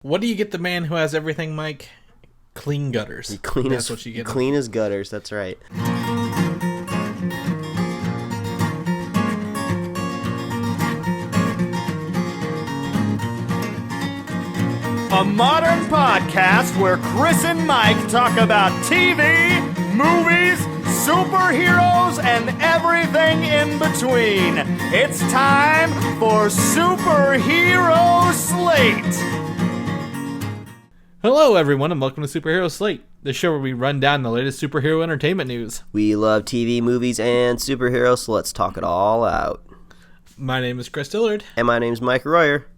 What do you get the man who has everything, Mike? Clean gutters. That's what you get. Clean as gutters, that's right. A modern podcast where Chris and Mike talk about TV, movies, superheroes, and everything in between. It's time for Superhero Slate. Hello, everyone, and welcome to Superhero Slate, the show where we run down the latest superhero entertainment news. We love TV, movies, and superheroes, so let's talk it all out. My name is Chris Dillard. And my name's Mike Royer.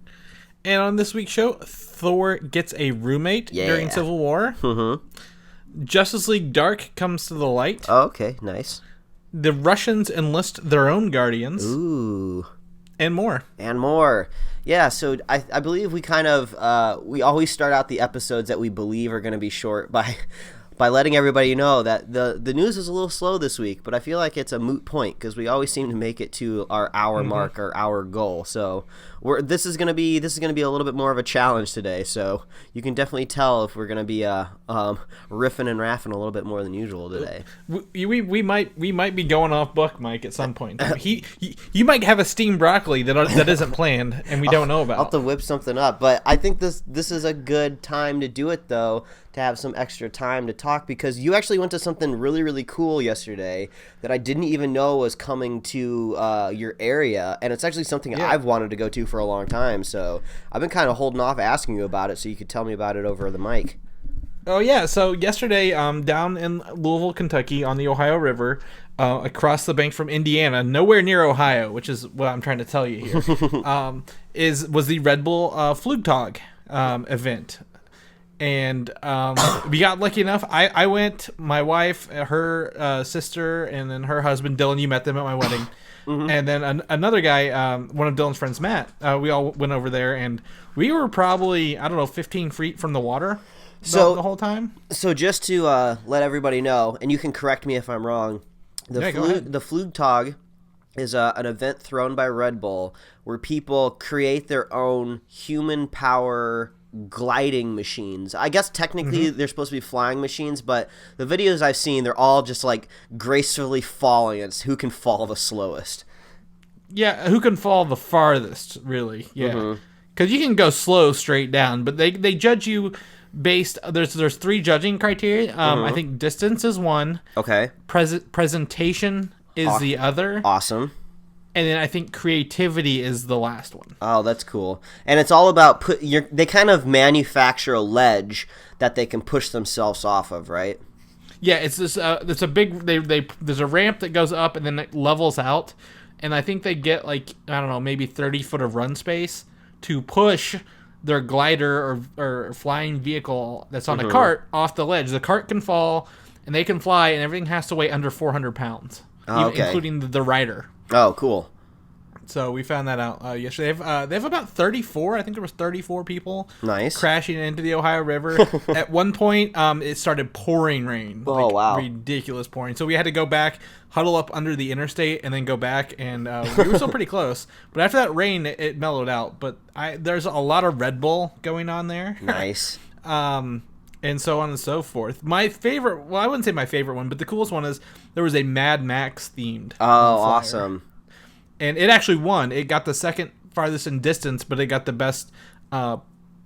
And on this week's show, Thor gets a roommate during Civil War. Mm-hmm. Justice League Dark comes to the light. Oh, okay, nice. The Russians enlist their own Guardians. Ooh. And more. And more. Yeah, so I believe we kind of, we always start out the episodes that we believe are going to be short by letting everybody know that the news is a little slow this week, but I feel like it's a moot point because we always seem to make it to our hour mark or our goal. So this is gonna be a little bit more of a challenge today. So you can definitely tell if we're gonna be riffing and raffing a little bit more than usual today. We might be going off book, Mike, at some point. You might have a steamed broccoli that isn't planned and we don't know about. I'll have to whip something up, but I think this is a good time to do it though. To have some extra time to talk because you actually went to something really, really cool yesterday that I didn't even know was coming to your area, and it's actually something I've wanted to go to for a long time, so I've been kind of holding off asking you about it so you could tell me about it over the mic. Oh, yeah, so yesterday down in Louisville, Kentucky on the Ohio River, across the bank from Indiana, nowhere near Ohio, which is what I'm trying to tell you here, was the Red Bull Flugtag event. And we got lucky enough. I went, my wife, her sister, and then her husband, Dylan. You met them at my wedding. Mm-hmm. And then another guy, one of Dylan's friends, Matt. We all went over there, and we were probably, 15 feet from the water the whole time. So just to let everybody know, and you can correct me if I'm wrong, the Flugtag is an event thrown by Red Bull where people create their own human power gliding machines. I guess technically they're supposed to be flying machines, but the videos I've seen, they're all just like gracefully falling. It's who can fall the slowest. Yeah, who can fall the farthest, really. Yeah. Because you can go slow straight down, but they judge you based, there's three judging criteria. I think distance is one. Okay. Presentation is the other. Awesome. And then I think creativity is the last one. Oh, that's cool. And it's all about they kind of manufacture a ledge that they can push themselves off of, right? Yeah, it's this. It's a big. There's a ramp that goes up and then it levels out, and I think they get maybe 30 foot of run space to push their glider or flying vehicle that's on a cart off the ledge. The cart can fall, and they can fly, and everything has to weigh under 400 pounds, including the rider. Oh, cool. So we found that out yesterday. They have about 34. I think there was 34 people crashing into the Ohio River. At one point, it started pouring rain. Oh, wow. Ridiculous pouring. So we had to go back, huddle up under the interstate, and then go back. And we were still pretty close. But after that rain, it mellowed out. But there's a lot of Red Bull going on there. Nice. And so on and so forth. My favorite, well, I wouldn't say my favorite one, but the coolest one is there was a Mad Max themed. Oh, awesome. And it actually won. It got the second farthest in distance, but it got the best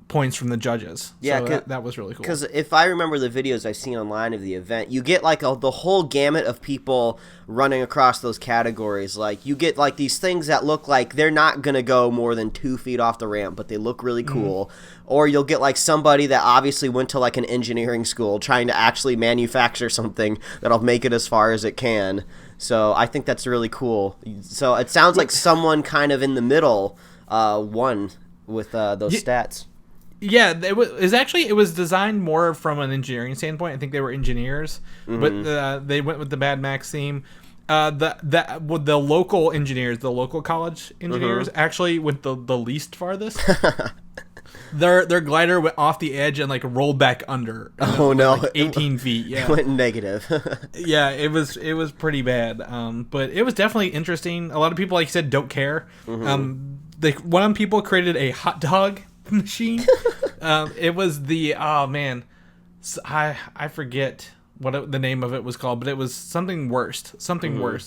points from the judges. Yeah, so that was really cool. Because if I remember the videos I've seen online of the event, you get like the whole gamut of people running across those categories. Like you get like these things that look like they're not going to go more than 2 feet off the ramp, but they look really cool. Or you'll get like somebody that obviously went to like an engineering school trying to actually manufacture something that'll make it as far as it can. So I think that's really cool. So it sounds like someone kind of in the middle won with those stats. Yeah, it was designed more from an engineering standpoint. I think they were engineers, but they went with the Mad Max theme. The local engineers, the local college engineers, actually went the least farthest. Their glider went off the edge and like rolled back under. Oh no! Like 18 feet. Yeah, it went negative. Yeah, it was pretty bad. But it was definitely interesting. A lot of people, like you said, don't care. One of them people created a hot dog machine. It was the I forget what the name of it was called, but it was something worst,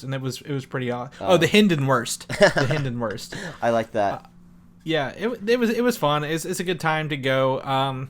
and it was pretty odd. The Hindenwurst, the Hindenwurst. I like that. Yeah, it was fun. It's a good time to go.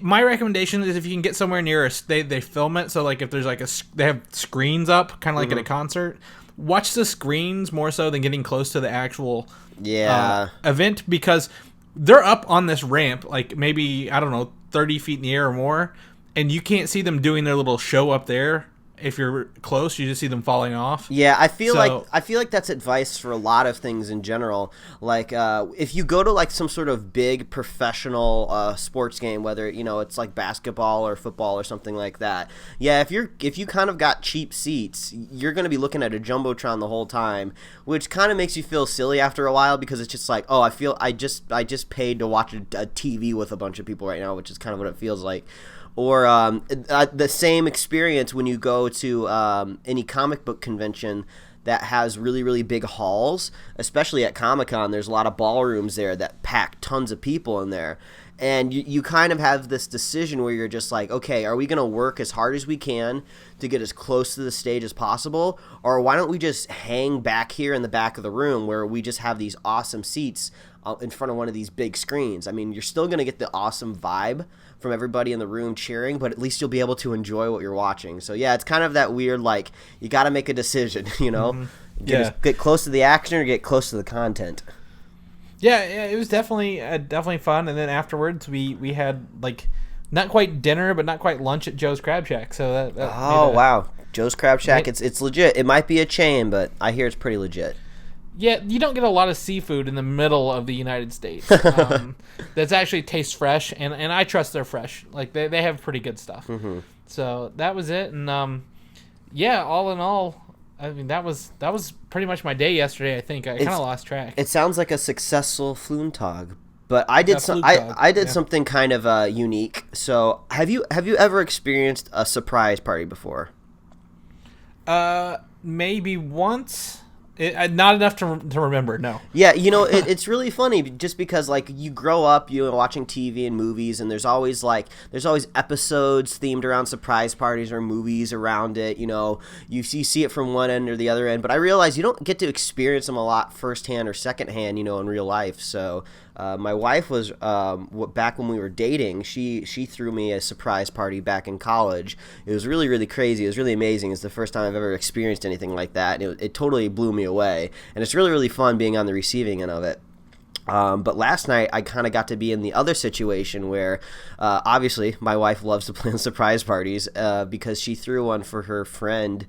My recommendation is if you can get somewhere near they film it. So like if there's like they have screens up, kind of like at a concert. Watch the screens more so than getting close to the actual event, because they're up on this ramp, like maybe, I don't know, 30 feet in the air or more, and you can't see them doing their little show up there. If you're close, you just see them falling off. Yeah, I feel like that's advice for a lot of things in general. Like if you go to like some sort of big professional sports game, whether it's like basketball or football or something like that. Yeah, if you kind of got cheap seats, you're going to be looking at a jumbotron the whole time, which kind of makes you feel silly after a while, because it's just like, oh, I just paid to watch a TV with a bunch of people right now, which is kind of what it feels like. Or the same experience when you go to any comic book convention that has really, really big halls, especially at Comic-Con. There's a lot of ballrooms there that pack tons of people in there. And you kind of have this decision where you're just like, okay, are we going to work as hard as we can to get as close to the stage as possible? Or why don't we just hang back here in the back of the room where we just have these awesome seats in front of one of these big screens? I mean, you're still going to get the awesome vibe from everybody in the room cheering, but at least you'll be able to enjoy what you're watching. So yeah, it's kind of that weird, like, you got to make a decision, get close to the action or get close to the content. Yeah, it was definitely fun. And then afterwards, we had like not quite dinner, but not quite lunch at Joe's Crab Shack. So wow, Joe's Crab Shack, it's legit. It might be a chain, but I hear it's pretty legit. Yeah, you don't get a lot of seafood in the middle of the United States. That's actually tastes fresh, and I trust they're fresh. Like they have pretty good stuff. Mm-hmm. So that was it, and all in all, I mean that was pretty much my day yesterday. I think I kind of lost track. It sounds like a successful Floontog, but I did something kind of unique. So have you ever experienced a surprise party before? Maybe once. Not enough to remember, no. Yeah, it's really funny just because, like, you grow up, watching TV and movies, and there's always episodes themed around surprise parties or movies around it. You see it from one end or the other end, but I realize you don't get to experience them a lot firsthand or secondhand, in real life. So my wife was back when we were dating. She threw me a surprise party back in college. It was really, really crazy. It was really amazing. It's the first time I've ever experienced anything like that. It totally blew me away, and it's really, really fun being on the receiving end of it. But last night I kind of got to be in the other situation where obviously my wife loves to plan surprise parties because she threw one for her friend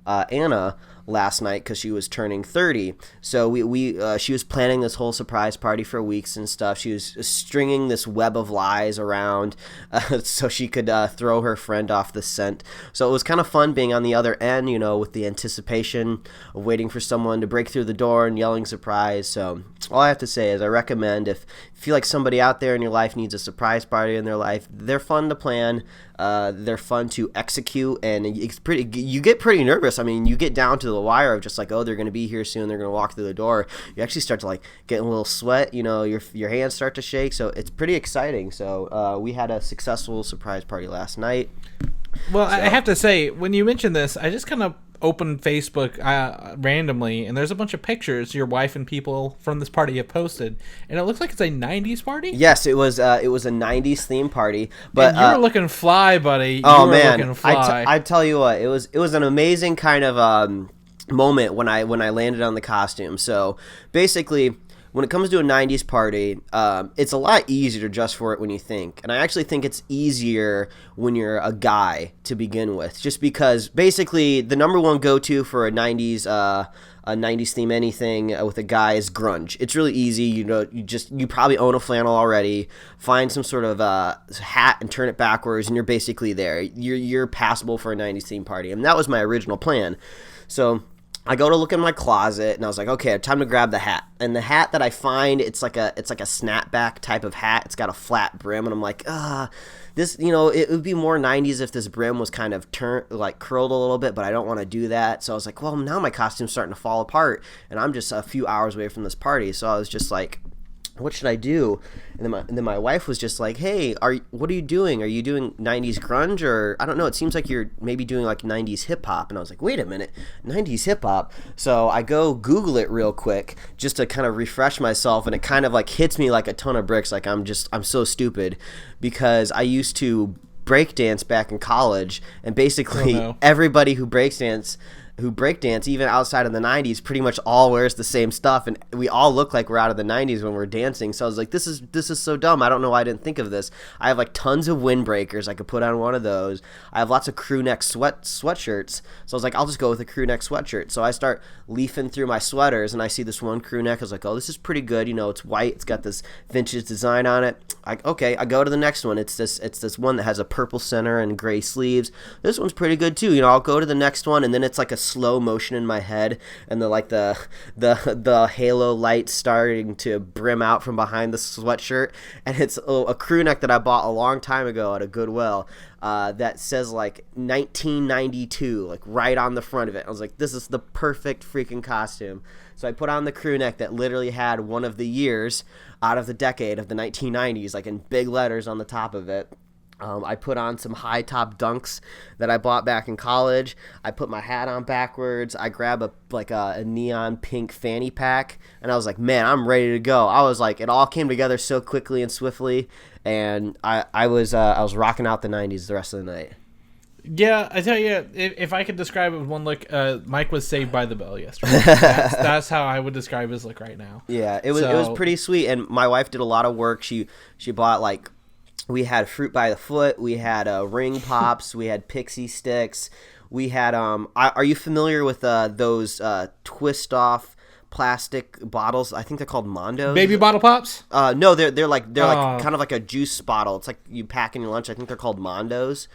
Anna last night because she was turning 30. So she was planning this whole surprise party for weeks and stuff. She was stringing this web of lies around so she could throw her friend off the scent. So it was kind of fun being on the other end, with the anticipation of waiting for someone to break through the door and yelling surprise. So all I have to say is I recommend, if you feel like somebody out there in your life needs a surprise party in their life, they're fun to plan. They're fun to execute, and you get pretty nervous. I mean, you get down to the wire of just like, oh, they're going to be here soon, they're going to walk through the door. You actually start to like get a little sweat, your hands start to shake, so it's pretty exciting. So we had a successful surprise party last night. Well, I have to say, when you mentioned this, I just kind of opened Facebook randomly, and there's a bunch of pictures your wife and people from this party have posted, and it looks like it's a 90s party. Yes, it was a 90s theme party, but and you were looking fly, buddy. Looking fly. I tell you what, it was an amazing kind of moment when I landed on the costume. So basically, when it comes to a 90s party, it's a lot easier to dress for it when you think. And I actually think it's easier when you're a guy to begin with, just because basically the number one go-to for a 90s theme anything with a guy is grunge. It's really easy. You probably own a flannel already. Find some sort of hat and turn it backwards, and you're basically there. You're passable for a 90s theme party. And that was my original plan. So I go to look in my closet, and I was like, okay, time to grab the hat. And the hat that I find, it's like a snapback type of hat. It's got a flat brim, and I'm like, this, it would be more 90s if this brim was kind of curled a little bit, but I don't want to do that. So I was like, well, now my costume's starting to fall apart, and I'm just a few hours away from this party. So I was just like, what should I do? And then my wife was just like, hey, what are you doing? Are you doing 90s grunge, or I don't know, it seems like you're maybe doing like 90s hip hop. And I was like, wait a minute, 90s hip hop. So I go Google it real quick just to kind of refresh myself, and it kind of like hits me like a ton of bricks. Like I'm so stupid, because I used to breakdance back in college, and basically everybody who breakdance even outside of the 90s pretty much all wears the same stuff, and we all look like we're out of the 90s when we're dancing. So I was like, this is so dumb. I don't know why I didn't think of this. I have like tons of windbreakers. I could put on one of those. I have lots of crew neck sweatshirts. So I was like, I'll just go with a crew neck sweatshirt. So I start leafing through my sweaters, and I see this one crew neck. I was like, oh, this is pretty good. You know, it's white. It's got this vintage design on it. I go to the next one. It's this one that has a purple center and gray sleeves. This one's pretty good too. You know, I'll go to the next one, and then it's like a slow motion in my head, and the halo light starting to brim out from behind the sweatshirt, and it's a crew neck that I bought a long time ago at a Goodwill that says like 1992 like right on the front of it. I was like, this is the perfect freaking costume. So I put on the crew neck that literally had one of the years out of the decade of the 1990s like in big letters on the top of it. I put on some high top dunks that I bought back in college. I put my hat on backwards. I grab a neon pink fanny pack, and I was like, man, I'm ready to go. I was like, it all came together so quickly and swiftly, and I was rocking out the 90s the rest of the night. Yeah, I tell you, if I could describe it with one look, Mike was Saved by the Bell yesterday. That's how I would describe his look right now. Yeah, it was pretty sweet, and my wife did a lot of work. She bought like. We had fruit by the foot. We had ring pops. We had pixie sticks. We had are you familiar with those twist off plastic bottles? I think they're called Mondos. Baby bottle pops? No, they're like kind of like a juice bottle. It's like you pack in your lunch. I think they're called Mondos.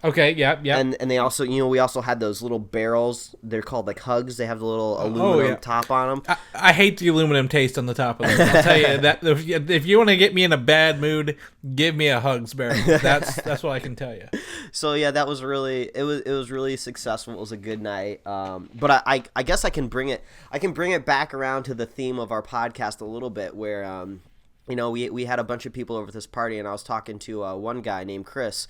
Okay, yeah. And they also, we also had those little barrels. They're called like Hugs. They have the little aluminum top on them. I hate the aluminum taste on the top of them. I'll tell you that if you want to get me in a bad mood, give me a Hugs barrel. That's what I can tell you. So yeah, that was really it was really successful. It was a good night. But I guess I can bring it back around to the theme of our podcast a little bit, where we had a bunch of people over at this party, and I was talking to one guy named Chris,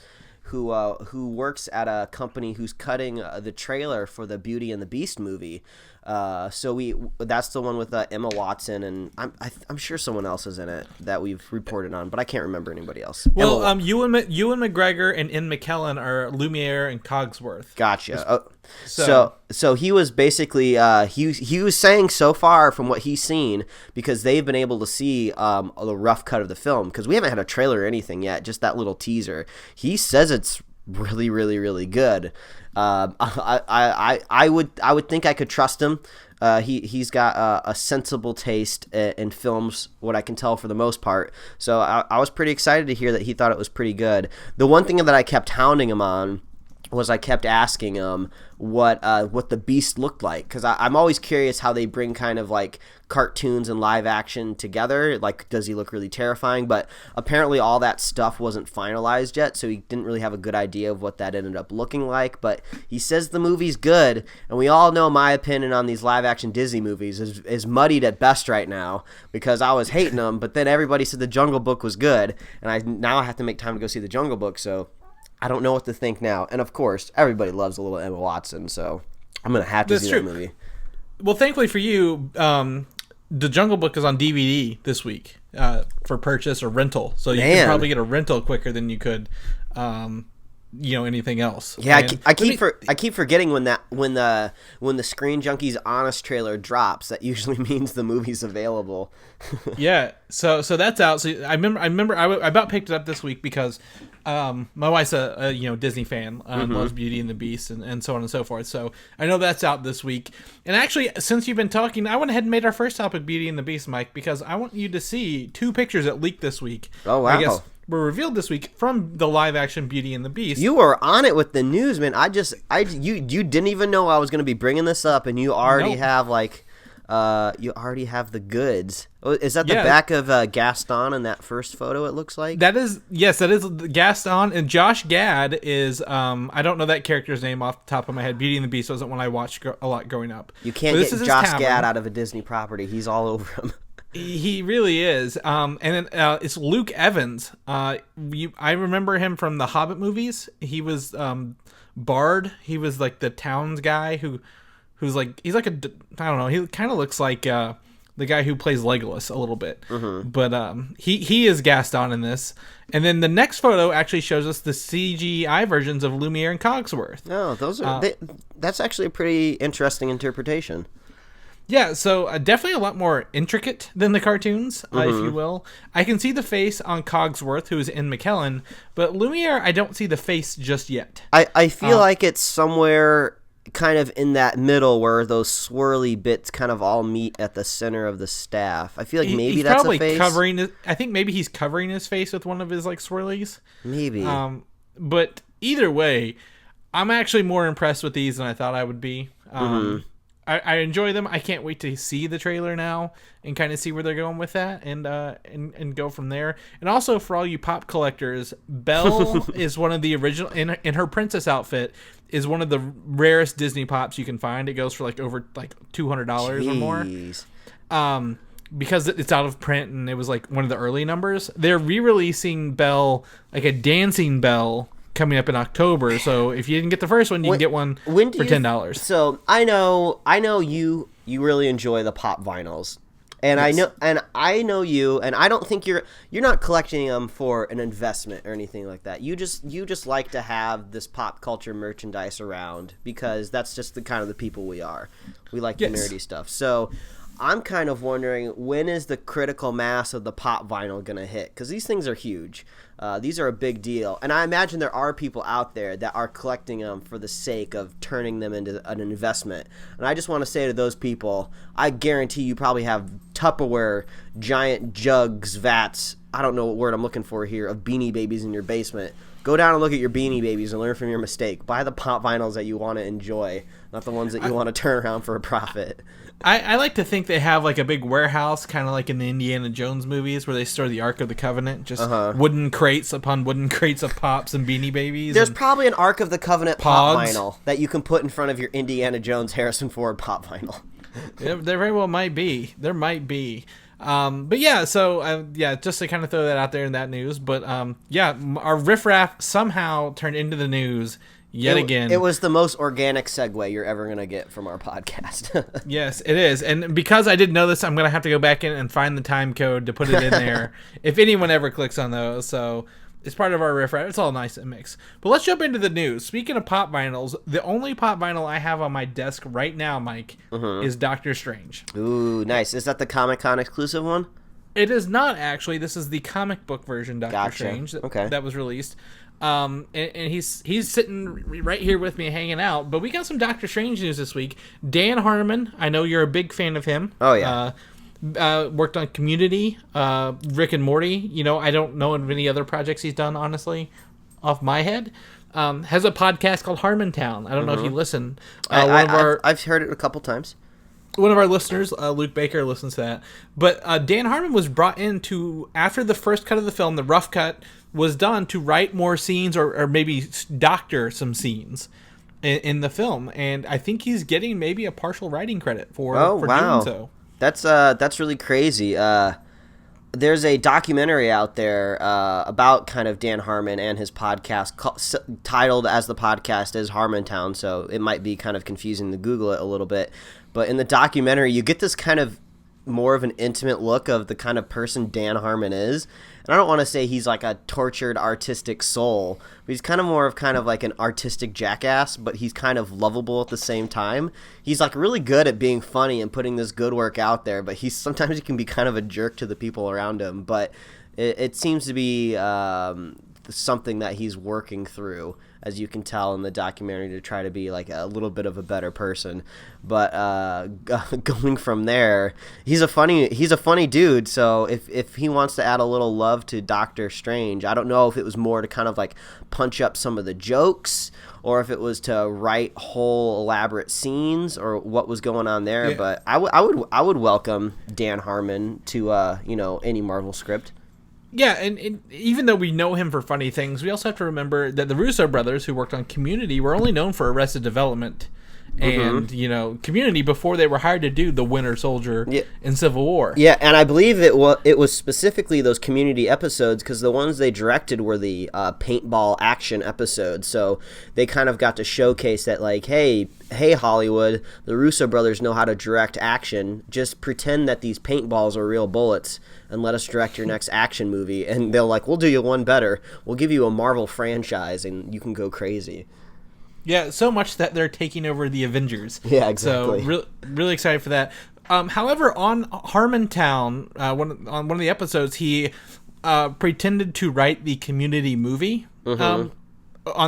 who works at a company who's cutting the trailer for the Beauty and the Beast movie. So that's the one with Emma Watson, and I'm sure someone else is in it that we've reported on, but I can't remember anybody else. Well, Ewan McGregor and Ian McKellen are Lumiere and Cogsworth. Gotcha. So he was basically he was saying so far from what he's seen, because they've been able to see the rough cut of the film, because we haven't had a trailer or anything yet, just that little teaser. He says it's really, really, really good. I would think I could trust him. He's got a sensible taste in films, what I can tell, for the most part. So I was pretty excited to hear that he thought it was pretty good. The one thing that I kept hounding him on was I kept asking him what the Beast looked like, because I'm always curious how they bring kind of like cartoons and live action together. Like, does he look really terrifying? But apparently all that stuff wasn't finalized yet, so he didn't really have a good idea of what that ended up looking like. But he says the movie's good, and we all know my opinion on these live action Disney movies is muddied at best right now, because I was hating them, but then everybody said the Jungle Book was good, and I now have to make time to go see the Jungle Book, so I don't know what to think now. And of course, everybody loves a little Emma Watson, so I'm going to have to see that movie. Well, thankfully for you, the Jungle Book is on DVD this week for purchase or rental. So you can probably get a rental quicker than you could anything else. Yeah, I keep forgetting when the Screen Junkies Honest trailer drops, that usually means the movie's available. Yeah, so that's out. So I remember I about picked it up this week because my wife's a Disney fan, loves Beauty and the Beast and so on and so forth. So I know that's out this week. And actually, since you've been talking, I went ahead and made our first topic Beauty and the Beast, Mike, because I want you to see two pictures that leaked this week. Oh wow! I guess were revealed this week from the live action Beauty and the Beast. You were on it with the news, man. You didn't even know I was going to be bringing this up, and you already have the goods. Is that the back of Gaston in that first photo, it looks like? That is Gaston, and Josh Gad is, I don't know that character's name off the top of my head. Beauty and the Beast wasn't one I watched a lot growing up. You can't get Josh Gad out of a Disney property. He's all over him. He really is. And then it's Luke Evans. I remember him from the Hobbit movies. He was Bard. He was like the towns guy who's like, he's like I don't know. He kind of looks like the guy who plays Legolas a little bit. Mm-hmm. But he is Gaston in this. And then the next photo actually shows us the CGI versions of Lumiere and Cogsworth. Oh, those are that's actually a pretty interesting interpretation. Yeah, so definitely a lot more intricate than the cartoons, if you will. I can see the face on Cogsworth, who is Ian McKellen, but Lumiere, I don't see the face just yet. I feel like it's somewhere kind of in that middle where those swirly bits kind of all meet at the center of the staff. I feel like maybe he's that's probably a face. I think maybe he's covering his face with one of his like swirlies. Maybe. But either way, I'm actually more impressed with these than I thought I would be. I enjoy them. I can't wait to see the trailer now and kind of see where they're going with that and go from there. And also for all you pop collectors, Belle is one of the original in her princess outfit is one of the rarest Disney pops you can find. It goes for like over like $200 or more. Because it's out of print and it was like one of the early numbers. They're re-releasing Belle, like a dancing Belle, coming up in October. So if you didn't get the first one, you can get one for $10. So I know you really enjoy the pop vinyls. And yes. I know you, and I don't think you're not collecting them for an investment or anything like that. You just like to have this pop culture merchandise around because that's just the kind of the people we are. We like the nerdy stuff. So I'm kind of wondering, when is the critical mass of the pop vinyl going to hit? Because these things are huge. These are a big deal. And I imagine there are people out there that are collecting them for the sake of turning them into an investment. And I just want to say to those people, I guarantee you probably have Tupperware, giant jugs, vats, I don't know what word I'm looking for here, of Beanie Babies in your basement. Go down and look at your Beanie Babies and learn from your mistake. Buy the pop vinyls that you want to enjoy, not the ones that you want to turn around for a profit. I like to think they have like a big warehouse, kind of like in the Indiana Jones movies, where they store the Ark of the Covenant, just wooden crates upon wooden crates of Pops and Beanie Babies. There's probably an Ark of the Covenant pop vinyl that you can put in front of your Indiana Jones Harrison Ford pop vinyl. There very well might be. There might be. But yeah, so just to kind of throw that out there in that news. But our Riff Raff somehow turned into the news yet again. It was the most organic segue you're ever going to get from our podcast. Yes, it is. And because I didn't know this, I'm going to have to go back in and find the time code to put it in there if anyone ever clicks on those. So it's part of our Riff Raff. It's all nice and mixed. But let's jump into the news. Speaking of pop vinyls, the only pop vinyl I have on my desk right now, Mike, is Doctor Strange. Ooh, nice. Is that the Comic-Con exclusive one? It is not, actually. This is the comic book version Doctor Strange that was released. And he's sitting right here with me hanging out. But we got some Doctor Strange news this week. Dan Harmon, I know you're a big fan of him. Oh, yeah. Worked on Community, Rick and Morty. You know, I don't know of any other projects he's done, honestly, off my head. Has a podcast called Harmontown. I don't know if you listen. I've heard it a couple times. One of our listeners, Luke Baker, listens to that. But Dan Harmon was brought in to, after the first cut of the film, the rough cut was done, to write more scenes or maybe doctor some scenes in the film. And I think he's getting maybe a partial writing credit for doing so. That's really crazy. There's a documentary out there about kind of Dan Harmon and his podcast titled as the podcast is Harmontown, so it might be kind of confusing to Google it a little bit. But in the documentary, you get this kind of more of an intimate look of the kind of person Dan Harmon is. And I don't want to say he's like a tortured artistic soul, but he's kind of like an artistic jackass, but he's kind of lovable at the same time. He's like really good at being funny and putting this good work out there, but sometimes he can be kind of a jerk to the people around him. But it seems to be something that he's working through, as you can tell in the documentary, to try to be like a little bit of a better person. But going from there, he's a funny dude. So if he wants to add a little love to Doctor Strange, I don't know if it was more to kind of like punch up some of the jokes, or if it was to write whole elaborate scenes, or what was going on there. Yeah. But I would welcome Dan Harmon to any Marvel script. Yeah, and even though we know him for funny things, we also have to remember that the Russo brothers, who worked on Community, were only known for Arrested Development and Community before they were hired to do the Winter Soldier in Civil War. Yeah, and I believe it was specifically those Community episodes because the ones they directed were the paintball action episodes. So they kind of got to showcase that, like, hey Hollywood, the Russo brothers know how to direct action. Just pretend that these paintballs are real bullets and let us direct your next action movie. And they'll we'll do you one better. We'll give you a Marvel franchise and you can go crazy. Yeah, so much that they're taking over the Avengers. Yeah, exactly. So really excited for that. However, on Harmontown, on one of the episodes, he pretended to write the Community movie on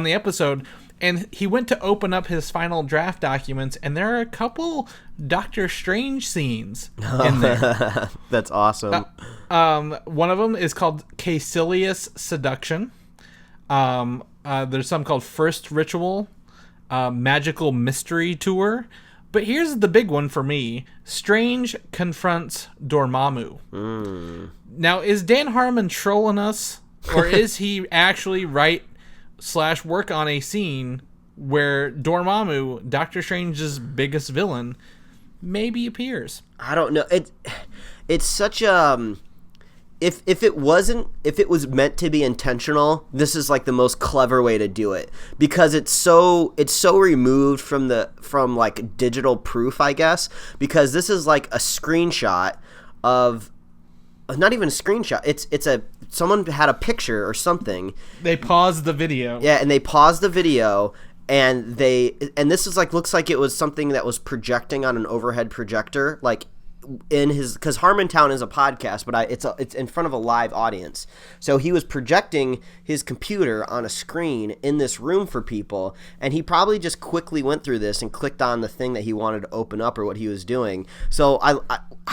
the episode, and he went to open up his final draft documents, and there are a couple Doctor Strange scenes in there. That's awesome. One of them is called Caecilius Seduction. There's some called First Ritual, Magical Mystery Tour. But here's the big one for me. Strange confronts Dormammu. Now, is Dan Harmon trolling us? Or is he actually work on a scene where Dormammu, Doctor Strange's biggest villain, maybe appears? I don't know. It's such a... If it was meant to be intentional, this is like the most clever way to do it because it's so removed from like digital proof, I guess, because this is like a screenshot of not even a screenshot. It's someone had a picture or something. They paused the video. Yeah, and they paused the video and this is like looks like it was something that was projecting on an overhead projector like in his, because Harmontown is a podcast, but it's in front of a live audience. So he was projecting his computer on a screen in this room for people, and he probably just quickly went through this and clicked on the thing that he wanted to open up or what he was doing. So I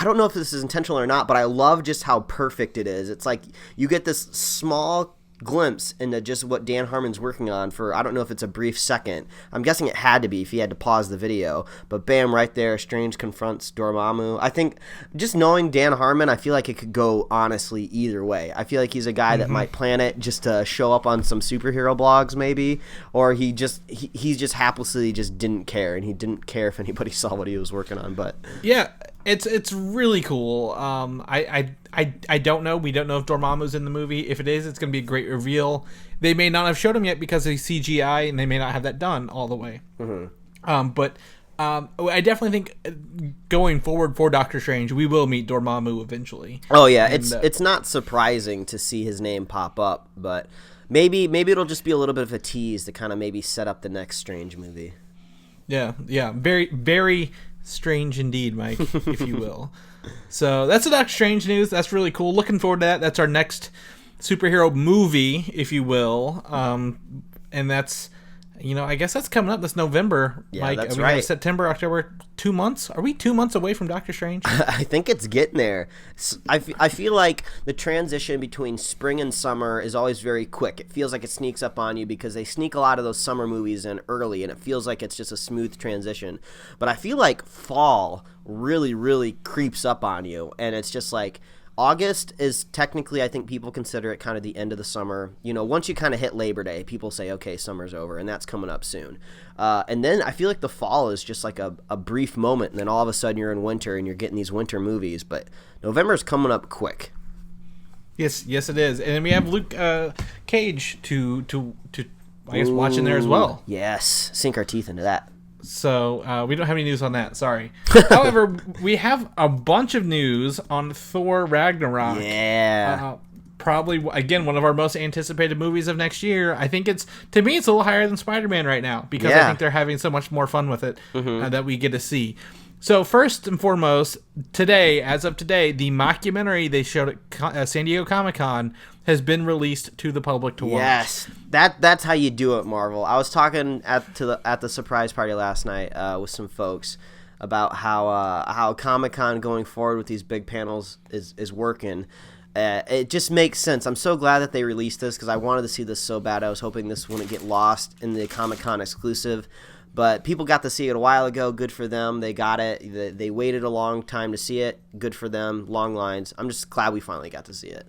don't know if this is intentional or not, but I love just how perfect it is. It's like you get this small glimpse into just what Dan Harmon's working on for, I don't know if it's a brief second. I'm guessing it had to be if he had to pause the video. But bam, right there, Strange confronts Dormammu. I think just knowing Dan Harmon, I feel like it could go honestly either way. I feel like he's a guy that might plan it just to show up on some superhero blogs maybe, or he just haplessly just didn't care, and he didn't care if anybody saw what he was working on. But yeah, it's really cool. I don't know. We don't know if Dormammu's in the movie. If it is, it's going to be a great reveal. They may not have showed him yet because of CGI, and they may not have that done all the way. But I definitely think going forward for Doctor Strange, we will meet Dormammu eventually. Oh yeah, it's not surprising to see his name pop up, but maybe it'll just be a little bit of a tease to kind of maybe set up the next Strange movie. Yeah, very, very strange indeed, Mike, if you will. So that's the Doctor Strange news. That's really cool. Looking forward to that. That's our next superhero movie, if you will. And that's, I guess that's coming up this November. Yeah, Mike. that's we right. Have September, October, 2 months. Are we 2 months away from Doctor Strange? I think it's getting there. I feel like the transition between spring and summer is always very quick. It feels like it sneaks up on you because they sneak a lot of those summer movies in early, and it feels like it's just a smooth transition. But I feel like fall really, really creeps up on you, and it's just like August is technically, I think people consider it kind of the end of the summer. Once you kind of hit Labor Day, people say, okay, summer's over, and that's coming up soon. And then I feel like the fall is just like a brief moment, and then all of a sudden you're in winter and you're getting these winter movies. But November's coming up quick. Yes, it is. And then we have Luke Cage to I guess watch in there as well. Yes, sink our teeth into that. So we don't have any news on that. Sorry. However, we have a bunch of news on Thor Ragnarok. Yeah. Probably, again, one of our most anticipated movies of next year. I think to me, it's a little higher than Spider-Man right now because I think they're having so much more fun with it that we get to see. So first and foremost, as of today, the mockumentary they showed at San Diego Comic-Con has been released to the public to watch. Yes, that's how you do it, Marvel. I was talking at the surprise party last night with some folks about how Comic-Con going forward with these big panels is working. It just makes sense. I'm so glad that they released this because I wanted to see this so bad. I was hoping this wouldn't get lost in the Comic-Con exclusive. But people got to see it a while ago. Good for them. They got it. They waited a long time to see it. Good for them. Long lines. I'm just glad we finally got to see it.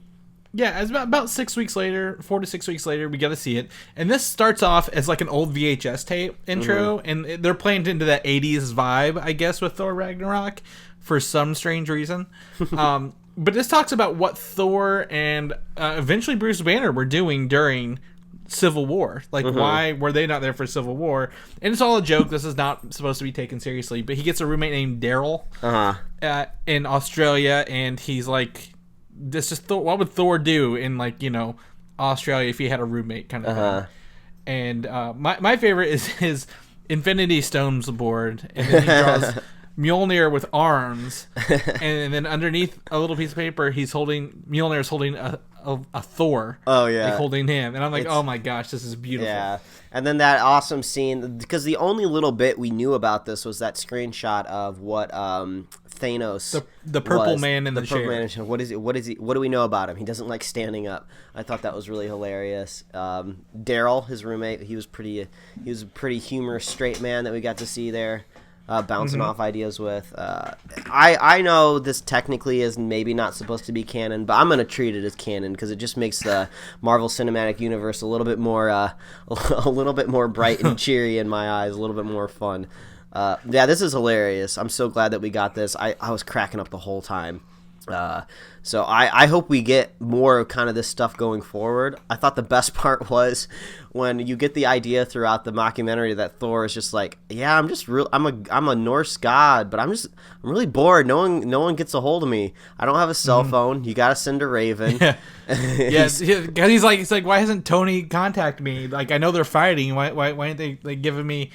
Yeah, it's about 6 weeks later, 4 to 6 weeks later, we get to see it. And this starts off as like an old VHS tape intro, and they're playing into that 80s vibe, I guess, with Thor Ragnarok for some strange reason. But this talks about what Thor and eventually Bruce Banner were doing during Civil War. Like, why were they not there for Civil War? And it's all a joke. This is not supposed to be taken seriously. But he gets a roommate named Daryl in Australia, and he's like, this is Thor. What would Thor do in, like, you know, Australia if he had a roommate kind of thing? And my favorite is his Infinity Stones board, and then he draws Mjolnir with arms, and then underneath a little piece of paper, Mjolnir's holding a Thor. Oh yeah, like holding him, and I'm like, oh my gosh, this is beautiful. Yeah, and then that awesome scene, because the only little bit we knew about this was that screenshot of what Thanos, the purple man in the chair. Man, what is it? What is he? What do we know about him? He doesn't like standing up. I thought that was really hilarious. Daryl, his roommate, he was a pretty humorous straight man that we got to see there. Bouncing off ideas with. I know this technically is maybe not supposed to be canon, but I'm going to treat it as canon because it just makes the Marvel Cinematic Universe a little bit more bright and cheery in my eyes, a little bit more fun. Yeah, this is hilarious. I'm so glad that we got this. I was cracking up the whole time. So I hope we get more of kind of this stuff going forward. I thought the best part was when you get the idea throughout the mockumentary that Thor is just like, yeah, I'm a Norse god, but I'm really bored. No one gets a hold of me. I don't have a cell phone. You gotta send a raven. Yeah, he's like, why hasn't Tony contacted me? Like, I know they're fighting. Why aren't they like telling me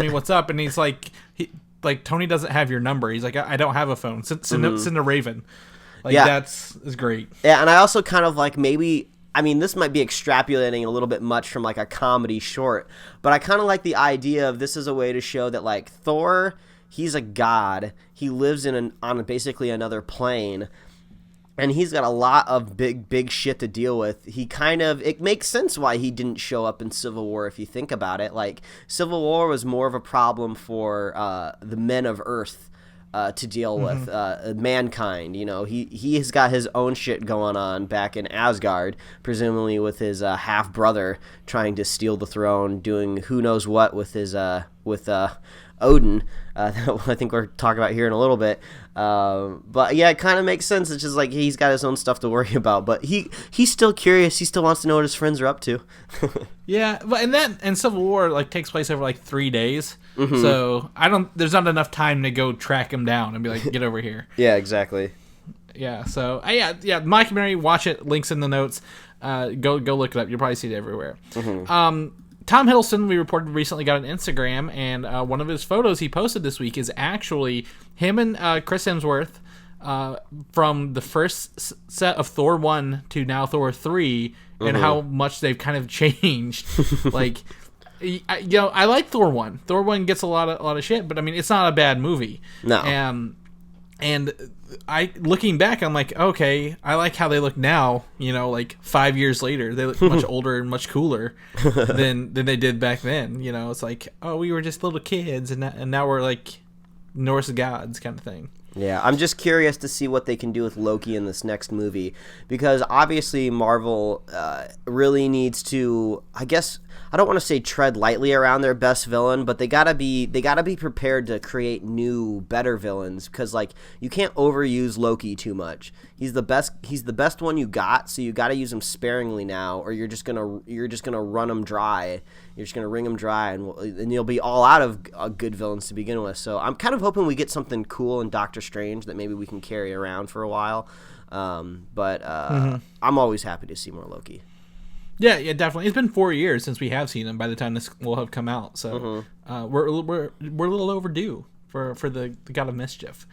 what's up? And he's like, Tony doesn't have your number. He's like, I don't have a phone. Send a raven. Like, that's great. Yeah, and I also kind of like this might be extrapolating a little bit much from like a comedy short, but I kind of like the idea of this is a way to show that like Thor, he's a god. He lives on basically another plane, and he's got a lot of big shit to deal with. It makes sense why he didn't show up in Civil War if you think about it. Like, Civil War was more of a problem for the men of Earth to deal with, mankind. You know, he has got his own shit going on back in Asgard, presumably with his half brother trying to steal the throne, doing who knows what with his Odin. I think we're talking about here in a little bit. But yeah, it kind of makes sense. It's just like he's got his own stuff to worry about, but he's still curious. He still wants to know what his friends are up to. Yeah, but and Civil War like takes place over like 3 days. So there's not enough time to go track him down and be like, get over here. Yeah, exactly. Yeah. So yeah, Mockumentary, watch it. Links in the notes. Go look it up. You'll probably see it everywhere. Tom Hiddleston, we reported, recently got an Instagram, and one of his photos he posted this week is actually him and Chris Hemsworth from the first set of Thor 1 to now Thor 3, and how much they've kind of changed. Like, I like Thor 1. Thor 1 gets a lot of shit, but I mean, it's not a bad movie. No. And looking back, I'm like, okay, I like how they look now. You know, like 5 years later, they look much older and much cooler than they did back then. You know, it's like, oh, we were just little kids, and now we're like Norse gods kind of thing. Yeah, I'm just curious to see what they can do with Loki in this next movie, because obviously Marvel really needs to, I guess, I don't want to say tread lightly around their best villain, but they gotta be prepared to create new, better villains, because like you can't overuse Loki too much. He's the best one you got, so you got to use him sparingly now, or you're just gonna run him dry. You're just gonna wring him dry, and you'll be all out of good villains to begin with. So I'm kind of hoping we get something cool in Doctor Strange that maybe we can carry around for a while. But I'm always happy to see more Loki. Yeah, definitely. It's been 4 years since we have seen him. By the time this will have come out, so we're a little overdue for the God of Mischief.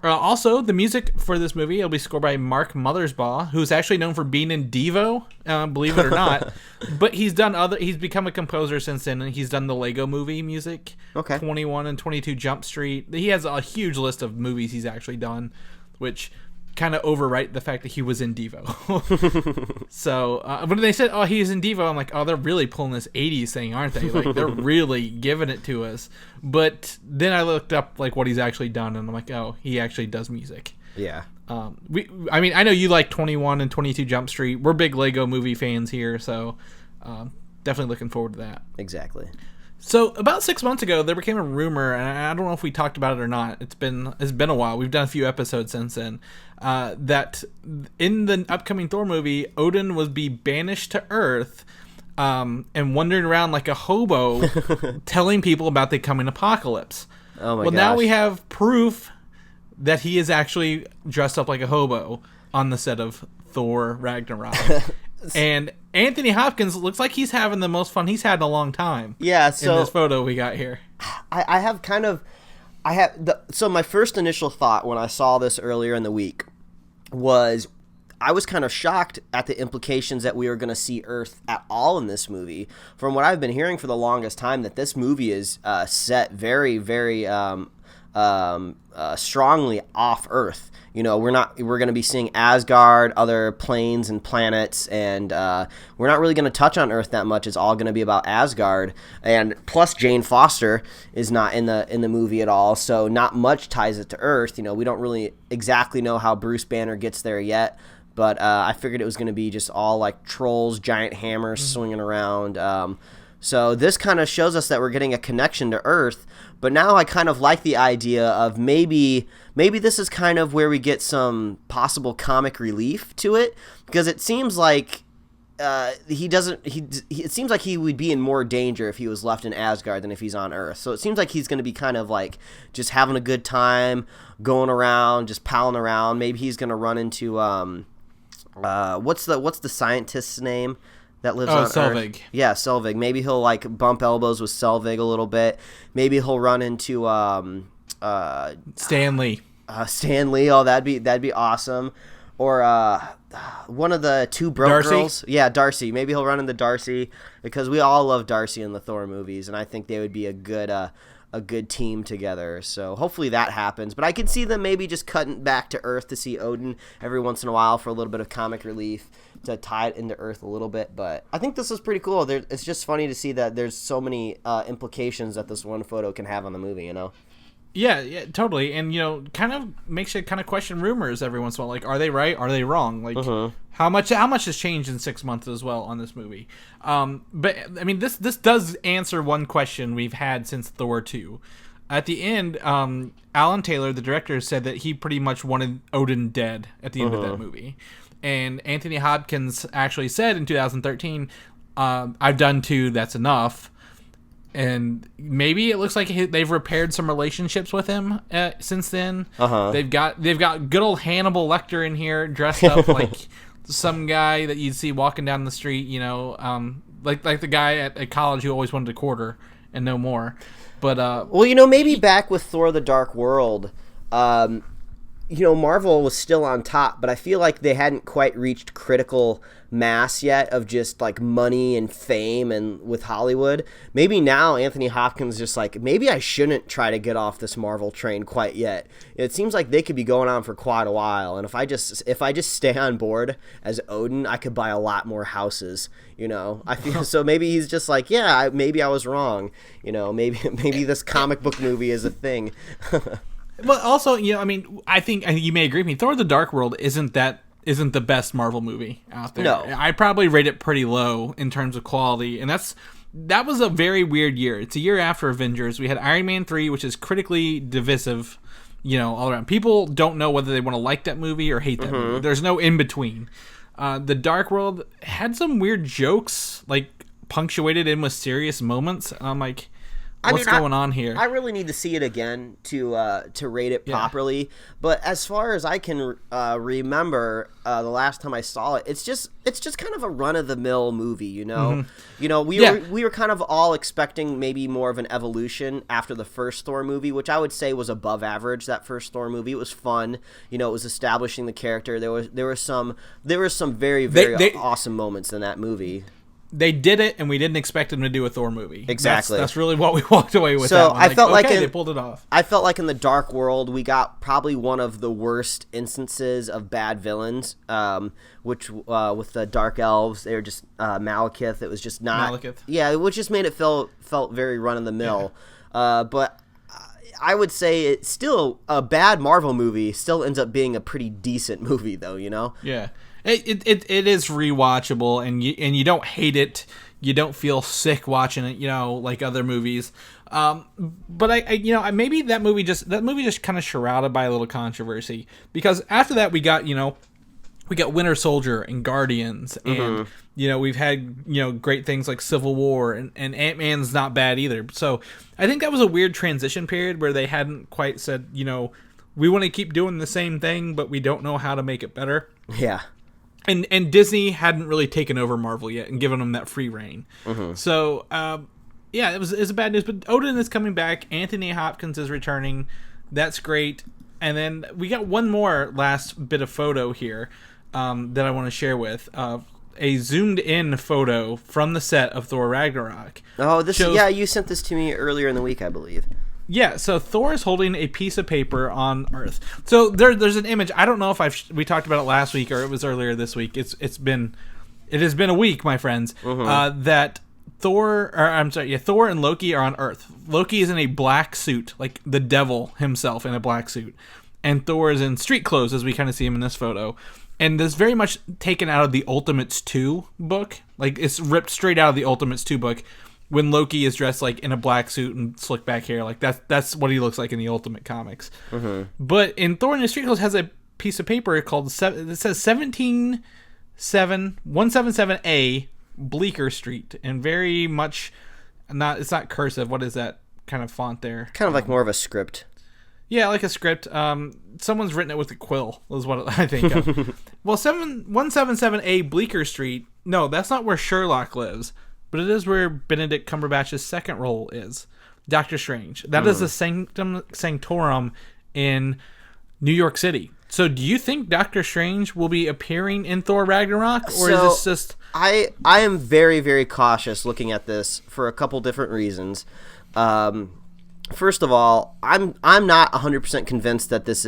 Also, the music for this movie will be scored by Mark Mothersbaugh, who's actually known for being in Devo, believe it or not. But he's become a composer since then, and he's done the Lego Movie music, 21 and 22 Jump Street. He has a huge list of movies he's actually done, which kind of overwrite the fact that he was in Devo. So when they said, oh, he's in Devo, I'm like, oh, they're really pulling this 80s thing, aren't they? Like, they're really giving it to us. But then I looked up like what he's actually done, and I'm like, oh, he actually does music. Yeah. I know you like 21 and 22 Jump Street. We're big Lego movie fans here, so definitely looking forward to that. Exactly. So about 6 months ago, there became a rumor, and I don't know if we talked about it or not. It's been a while. We've done a few episodes since then. That in the upcoming Thor movie, Odin would be banished to Earth, and wandering around like a hobo, telling people about the coming apocalypse. Oh my gosh. Well, now we have proof that he is actually dressed up like a hobo on the set of Thor Ragnarok. And Anthony Hopkins looks like he's having the most fun he's had in a long time. Yeah, so in this photo we got here. So my first initial thought when I saw this earlier in the week was I was kind of shocked at the implications that we were going to see Earth at all in this movie. From what I've been hearing for the longest time, that this movie is set very, very strongly off Earth. You know, we're going to be seeing Asgard, other planes and planets, and we're not really going to touch on Earth that much. It's all going to be about Asgard, and plus Jane Foster is not in the movie at all, so not much ties it to Earth. You know, we don't really exactly know how Bruce Banner gets there yet, but I figured it was going to be just all like trolls, giant hammers swinging around. So this kind of shows us that we're getting a connection to Earth, but now I kind of like the idea of maybe this is kind of where we get some possible comic relief to it, because it seems like it seems like he would be in more danger if he was left in Asgard than if he's on Earth. So it seems like he's going to be kind of like just having a good time, going around, just palling around. Maybe he's going to run into what's the scientist's name that lives on Selvig. Earth? Yeah, Selvig. Maybe he'll like bump elbows with Selvig a little bit. Maybe he'll run into Stan Lee. Stan Lee. Oh, that'd be awesome. Or one of the two broke Darcy? girls. Yeah, Darcy. Maybe he'll run into Darcy, because we all love Darcy in the Thor movies, and I think they would be a good team together. So hopefully that happens. But I could see them maybe just cutting back to Earth to see Odin every once in a while for a little bit of comic relief to tie it into Earth a little bit. But I think this is pretty cool. It's just funny to see that there's so many implications that this one photo can have on the movie, you know? Yeah, totally. And, you know, kind of makes you kind of question rumors every once in a while. Like, are they right? Are they wrong? Like, how much has changed in 6 months as well on this movie? But, I mean, this does answer one question we've had since Thor 2. At the end, Alan Taylor, the director, said that he pretty much wanted Odin dead at the end of that movie. And Anthony Hopkins actually said in 2013, I've done 2, that's enough. And maybe it looks like they've repaired some relationships with him since then. They've got good old Hannibal Lecter in here, dressed up like some guy that you'd see walking down the street. You know, like the guy at college who always wanted a quarter and no more. But well, you know, maybe back with Thor: The Dark World, you know, Marvel was still on top, but I feel like they hadn't quite reached critical mass yet of just like money and fame and with Hollywood. Maybe now Anthony Hopkins just like, maybe I shouldn't try to get off this Marvel train quite yet. It seems like they could be going on for quite a while, and if I just stay on board as Odin, I could buy a lot more houses, you know. I feel so maybe he's just like, yeah, maybe I was wrong, you know, maybe this comic book movie is a thing. Well, also, you know, I mean, I think you may agree with me. Thor: The Dark World isn't the best Marvel movie out there. No. I probably rate it pretty low in terms of quality, and that was a very weird year. It's a year after Avengers. We had Iron Man 3, which is critically divisive, you know, all around. People don't know whether they want to like that movie or hate that movie. There's no in between. The Dark World had some weird jokes, like punctuated in with serious moments, and I'm like, what's going on here? I really need to see it again to rate it properly. But as far as I can remember, the last time I saw it, it's just kind of a run of the mill movie. You know, you know, we were kind of all expecting maybe more of an evolution after the first Thor movie, which I would say was above average. That first Thor movie, it was fun. You know, it was establishing the character. There were some very awesome moments in that movie. They did it, and we didn't expect them to do a Thor movie. Exactly. That's really what we walked away with. So I felt like they pulled it off. I felt like in the Dark World, we got probably one of the worst instances of bad villains. Which with the Dark Elves, they were just Malekith. It was just not Malekith. Yeah, which just made it felt very run of the mill. But I would say it's still a bad Marvel movie. Still ends up being a pretty decent movie, though. You know? Yeah, it is rewatchable, and you don't hate it. You don't feel sick watching it, like other movies. But I maybe that movie just kind of shrouded by a little controversy, because after that we got Winter Soldier and Guardians, and we've had great things like Civil War, and Ant-Man's not bad either. So I think that was a weird transition period where they hadn't quite said, we want to keep doing the same thing, but we don't know how to make it better. Yeah. And Disney hadn't really taken over Marvel yet and given them that free reign. So, it was bad news. But Odin is coming back. Anthony Hopkins is returning. That's great. And then we got one more last bit of photo here that I want to share with. A zoomed-in photo from the set of Thor Ragnarok. Oh, you sent this to me earlier in the week, I believe. Yeah, so Thor is holding a piece of paper on Earth. So there's an image. I don't know if we talked about it last week or it was earlier this week. It has been a week, my friends. That Thor and Loki are on Earth. Loki is in a black suit, like the devil himself in a black suit, and Thor is in street clothes, as we kind of see him in this photo. And this is very much taken out of the Ultimates 2 book. Like, it's ripped straight out of the Ultimates 2 book. When Loki is dressed like in a black suit and slick back hair, like that's what he looks like in the Ultimate comics. But in Thor in the Street Clothes has a piece of paper called it says 177A Bleecker Street, and very much it's not cursive. What is that kind of font there? Kind of like more of a script. Yeah, like a script. Someone's written it with a quill, is what I think of. Well, 177A Bleecker Street. No, that's not where Sherlock lives. But it is where Benedict Cumberbatch's second role is, Doctor Strange. That is the Sanctum Sanctorum in New York City. So do you think Doctor Strange will be appearing in Thor Ragnarok? Or is this just... I am very, very cautious looking at this for a couple different reasons. First of all, I'm not 100% convinced that this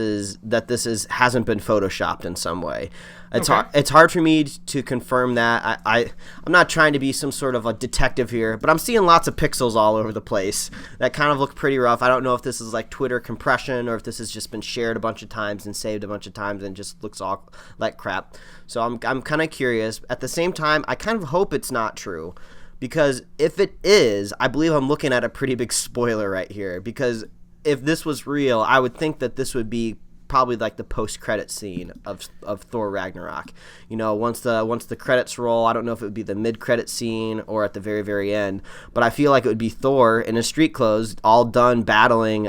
hasn't been photoshopped in some way. It's hard for me to confirm that. I'm not trying to be some sort of a detective here, but I'm seeing lots of pixels all over the place that kind of look pretty rough. I don't know if this is like Twitter compression or if this has just been shared a bunch of times and saved a bunch of times and just looks all like crap. So I'm kind of curious. At the same time, I kind of hope it's not true. Because if it is, I believe I'm looking at a pretty big spoiler right here. Because if this was real, I would think that this would be probably like the post-credit scene of Thor Ragnarok. Once the credits roll, I don't know if it would be the mid-credit scene or at the very, very end. But I feel like it would be Thor in his street clothes, all done battling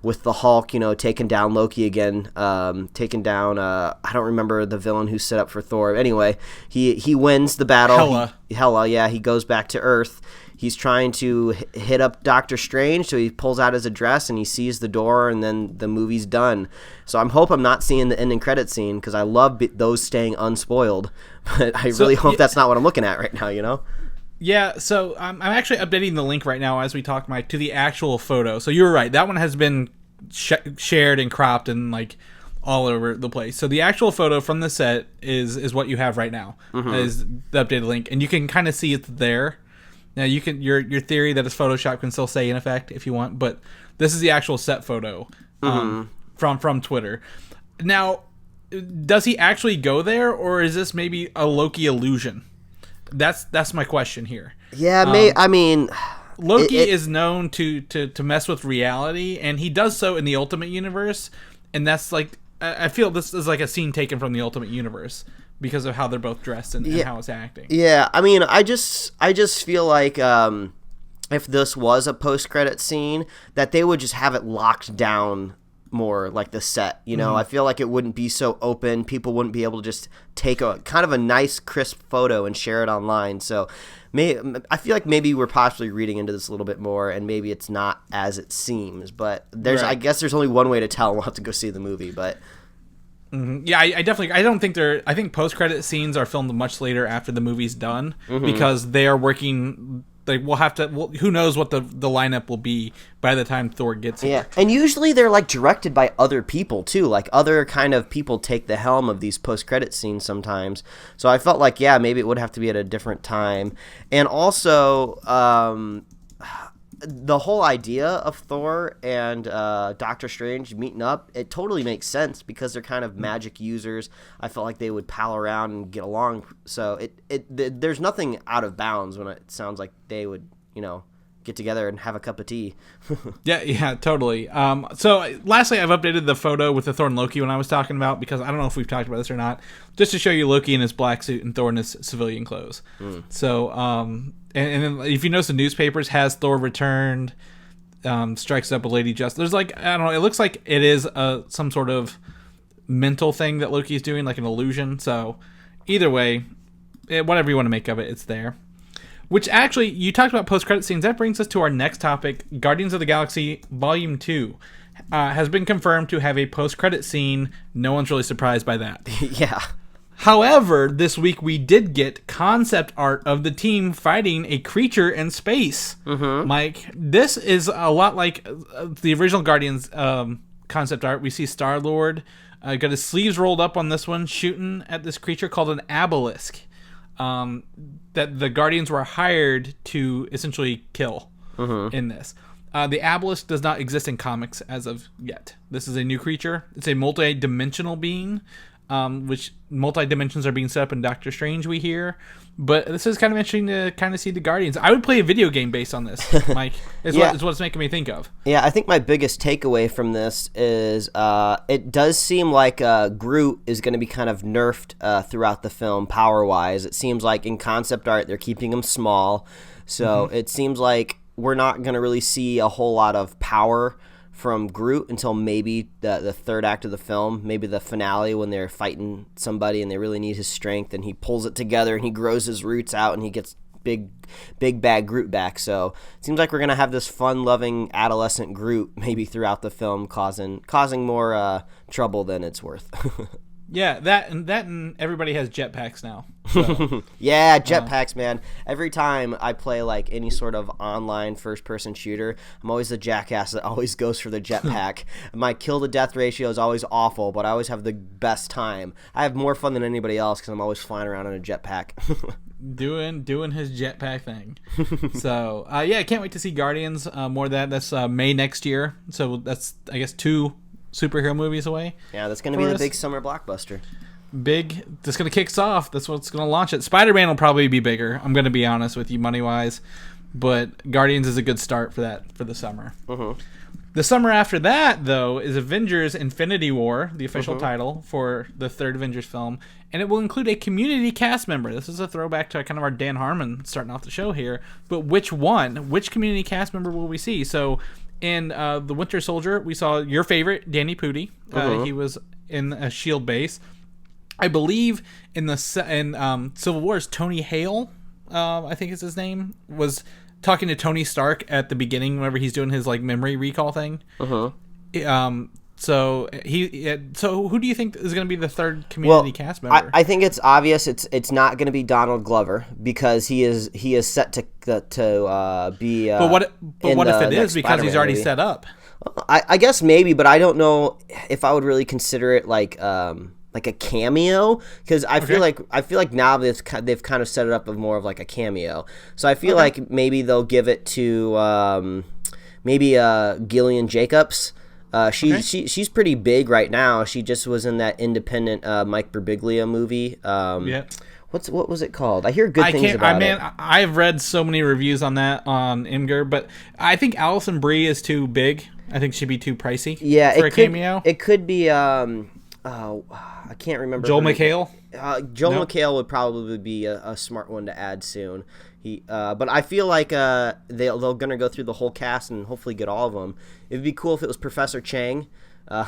with the Hulk, taking down Loki again, taking down, I don't remember the villain who set up for Thor. Anyway, he wins the battle. Hela, yeah, he goes back to Earth. He's trying to hit up Doctor Strange, so he pulls out his address and he sees the door, and then the movie's done. So I'm not seeing the ending credit scene because I love those staying unspoiled, but I really hope that's not what I'm looking at right now. Yeah, so I'm actually updating the link right now as we talk, Mike, to the actual photo. So you were right; that one has been shared and cropped and like all over the place. So the actual photo from the set is what you have right now. Is the updated link, and you can kind of see it there. Now you can your theory that it's Photoshop can still stay in effect if you want, but this is the actual set photo from Twitter. Now, does he actually go there, or is this maybe a Loki illusion? That's my question here. Yeah, I mean, Loki is known to mess with reality, and he does so in the Ultimate Universe, and that's like I feel this is like a scene taken from the Ultimate Universe. Because of how they're both dressed and how it's acting. Yeah, I mean, I just feel like if this was a post-credit scene, that they would just have it locked down more, like the set. I feel like it wouldn't be so open. People wouldn't be able to just take a kind of a nice, crisp photo and share it online. So I feel like maybe we're possibly reading into this a little bit more, and maybe it's not as it seems. But I guess there's only one way to tell. We'll have to go see the movie, but... Yeah, I definitely. I don't think they're. I think post-credit scenes are filmed much later after the movie's done because they are working. We'll have to. Who knows what the lineup will be by the time Thor gets here? Yeah, and usually they're like directed by other people too. Like other kind of people take the helm of these post-credit scenes sometimes. So I felt like maybe it would have to be at a different time. And also, the whole idea of Thor and Doctor Strange meeting up, it totally makes sense because they're kind of magic users. I felt like they would pal around and get along. So there's nothing out of bounds when it sounds like they would, get together and have a cup of tea. Yeah, totally. So lastly, I've updated the photo with the Thor and Loki when I was talking about, because I don't know if we've talked about this or not, just to show you Loki in his black suit and Thor in his civilian clothes. So, and then if you notice, the newspapers has Thor returned, strikes up a Lady Justice. There's I don't know, it looks like it is some sort of mental thing that Loki's doing, like an illusion. So either way, whatever you want to make of it, it's there. Which actually, you talked about post-credit scenes. That brings us to our next topic. Guardians of the Galaxy Volume 2 has been confirmed to have a post-credit scene. No one's really surprised by that. Yeah. However, this week we did get concept art of the team fighting a creature in space. Mike, this is a lot like the original Guardians concept art. We see Star-Lord got his sleeves rolled up on this one, shooting at this creature called an Abilisk. That the Guardians were hired to essentially kill in this. The Abilisk does not exist in comics as of yet. This is a new creature. It's a multi-dimensional being, which multi-dimensions are being set up in Doctor Strange, we hear. But this is kind of interesting to kind of see the Guardians. I would play a video game based on this, Mike. Is what it's making me think of. Yeah, I think my biggest takeaway from this is it does seem like Groot is going to be kind of nerfed throughout the film power-wise. It seems like in concept art they're keeping him small. So it seems like we're not going to really see a whole lot of power from Groot until maybe the third act of the film, maybe the finale when they're fighting somebody and they really need his strength and he pulls it together and he grows his roots out and he gets big bad Groot back. So it seems like we're gonna have this fun-loving adolescent Groot maybe throughout the film, causing more trouble than it's worth. Yeah, that and everybody has jetpacks now. So. Yeah, jetpacks, man. Every time I play like any sort of online first-person shooter, I'm always the jackass that always goes for the jetpack. My kill-to-death ratio is always awful, but I always have the best time. I have more fun than anybody else because I'm always flying around in a jetpack. doing his jetpack thing. So, yeah, I can't wait to see Guardians. More of that. That's May next year. So that's, I guess, 2 superhero movies away. Yeah, that's going to be the big summer blockbuster. That's going to kick us off. That's what's going to launch it. Spider-Man will probably be bigger. I'm going to be honest with you, money-wise. But Guardians is a good start for that, for the summer. The summer after that, though, is Avengers Infinity War, the official title for the third Avengers film. And it will include a community cast member. This is a throwback to kind of our Dan Harmon starting off the show here. But which one? Which community cast member will we see? So in The Winter Soldier, we saw your favorite, Danny Pudi. He was in a S.H.I.E.L.D. base. I believe in Civil War's Tony Hale, I think is his name, was talking to Tony Stark at the beginning whenever he's doing his like memory recall thing. So who do you think is going to be the third community cast member? I think it's obvious. It's not going to be Donald Glover because he is set to be. But what if it is because Spider-Man he's already movie. set up? I guess maybe, but I don't know if I would really consider it like a cameo because I feel like now they've kind of set it up of more of like a cameo. So I feel like maybe they'll give it to Gillian Jacobs. She's pretty big right now. She just was in that independent Mike Birbiglia movie. What was it called? I hear good things about it. I've read so many reviews on that on Imgur, but I think Alison Brie is too big. I think she'd be too pricey. For a cameo. It could be. I can't remember. Joel McHale. Joel McHale would probably be a smart one to add soon. But I feel like they're gonna go through the whole cast and hopefully get all of them. It'd be cool if it was Professor Chang. I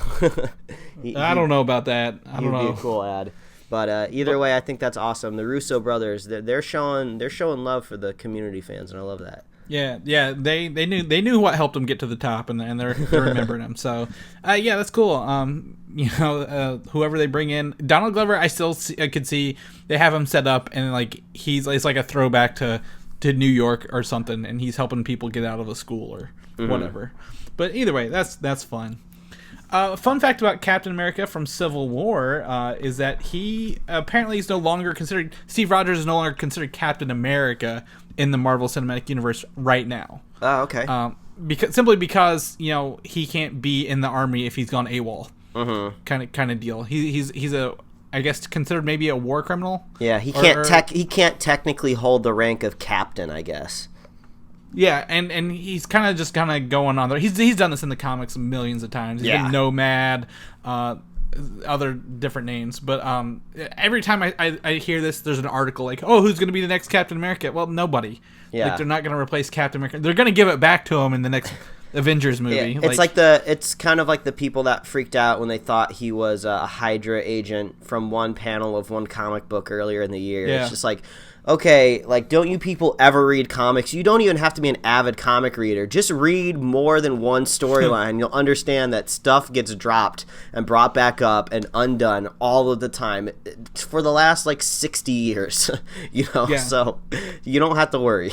don't know about that. I don't know. He'd be a cool ad. But either way, I think that's awesome. The Russo brothers, they're showing love for the community fans, and I love that. Yeah, they knew what helped them get to the top, and they're remembering them. So, yeah, that's cool. Whoever they bring in, Donald Glover, I could see they have him set up, and like it's like a throwback to New York or something, and he's helping people get out of a school or whatever. But either way, that's fun. Fun fact about Captain America from Civil War is that he apparently is no longer considered. Steve Rogers is no longer considered Captain America in the Marvel Cinematic Universe right now. Oh, okay. Because he can't be in the army if he's gone AWOL. Kind of deal. He's a, I guess, considered maybe a war criminal. Yeah, he can't technically hold the rank of captain, I guess. Yeah, and he's kind of going on there. He's done this in the comics millions of times. He's been Nomad, other different names. But every time I hear this, there's an article like, oh, who's going to be the next Captain America? Well, nobody. Yeah. Like, they're not going to replace Captain America. They're going to give it back to him in the next Avengers movie. Yeah, it's kind of like the people that freaked out when they thought he was a Hydra agent from one panel of one comic book earlier in the year. Yeah. It's just like, okay, like, don't you people ever read comics? You don't even have to be an avid comic reader. Just read more than one storyline. You'll understand that stuff gets dropped and brought back up and undone all of the time for the last, 60 years, Yeah. So you don't have to worry.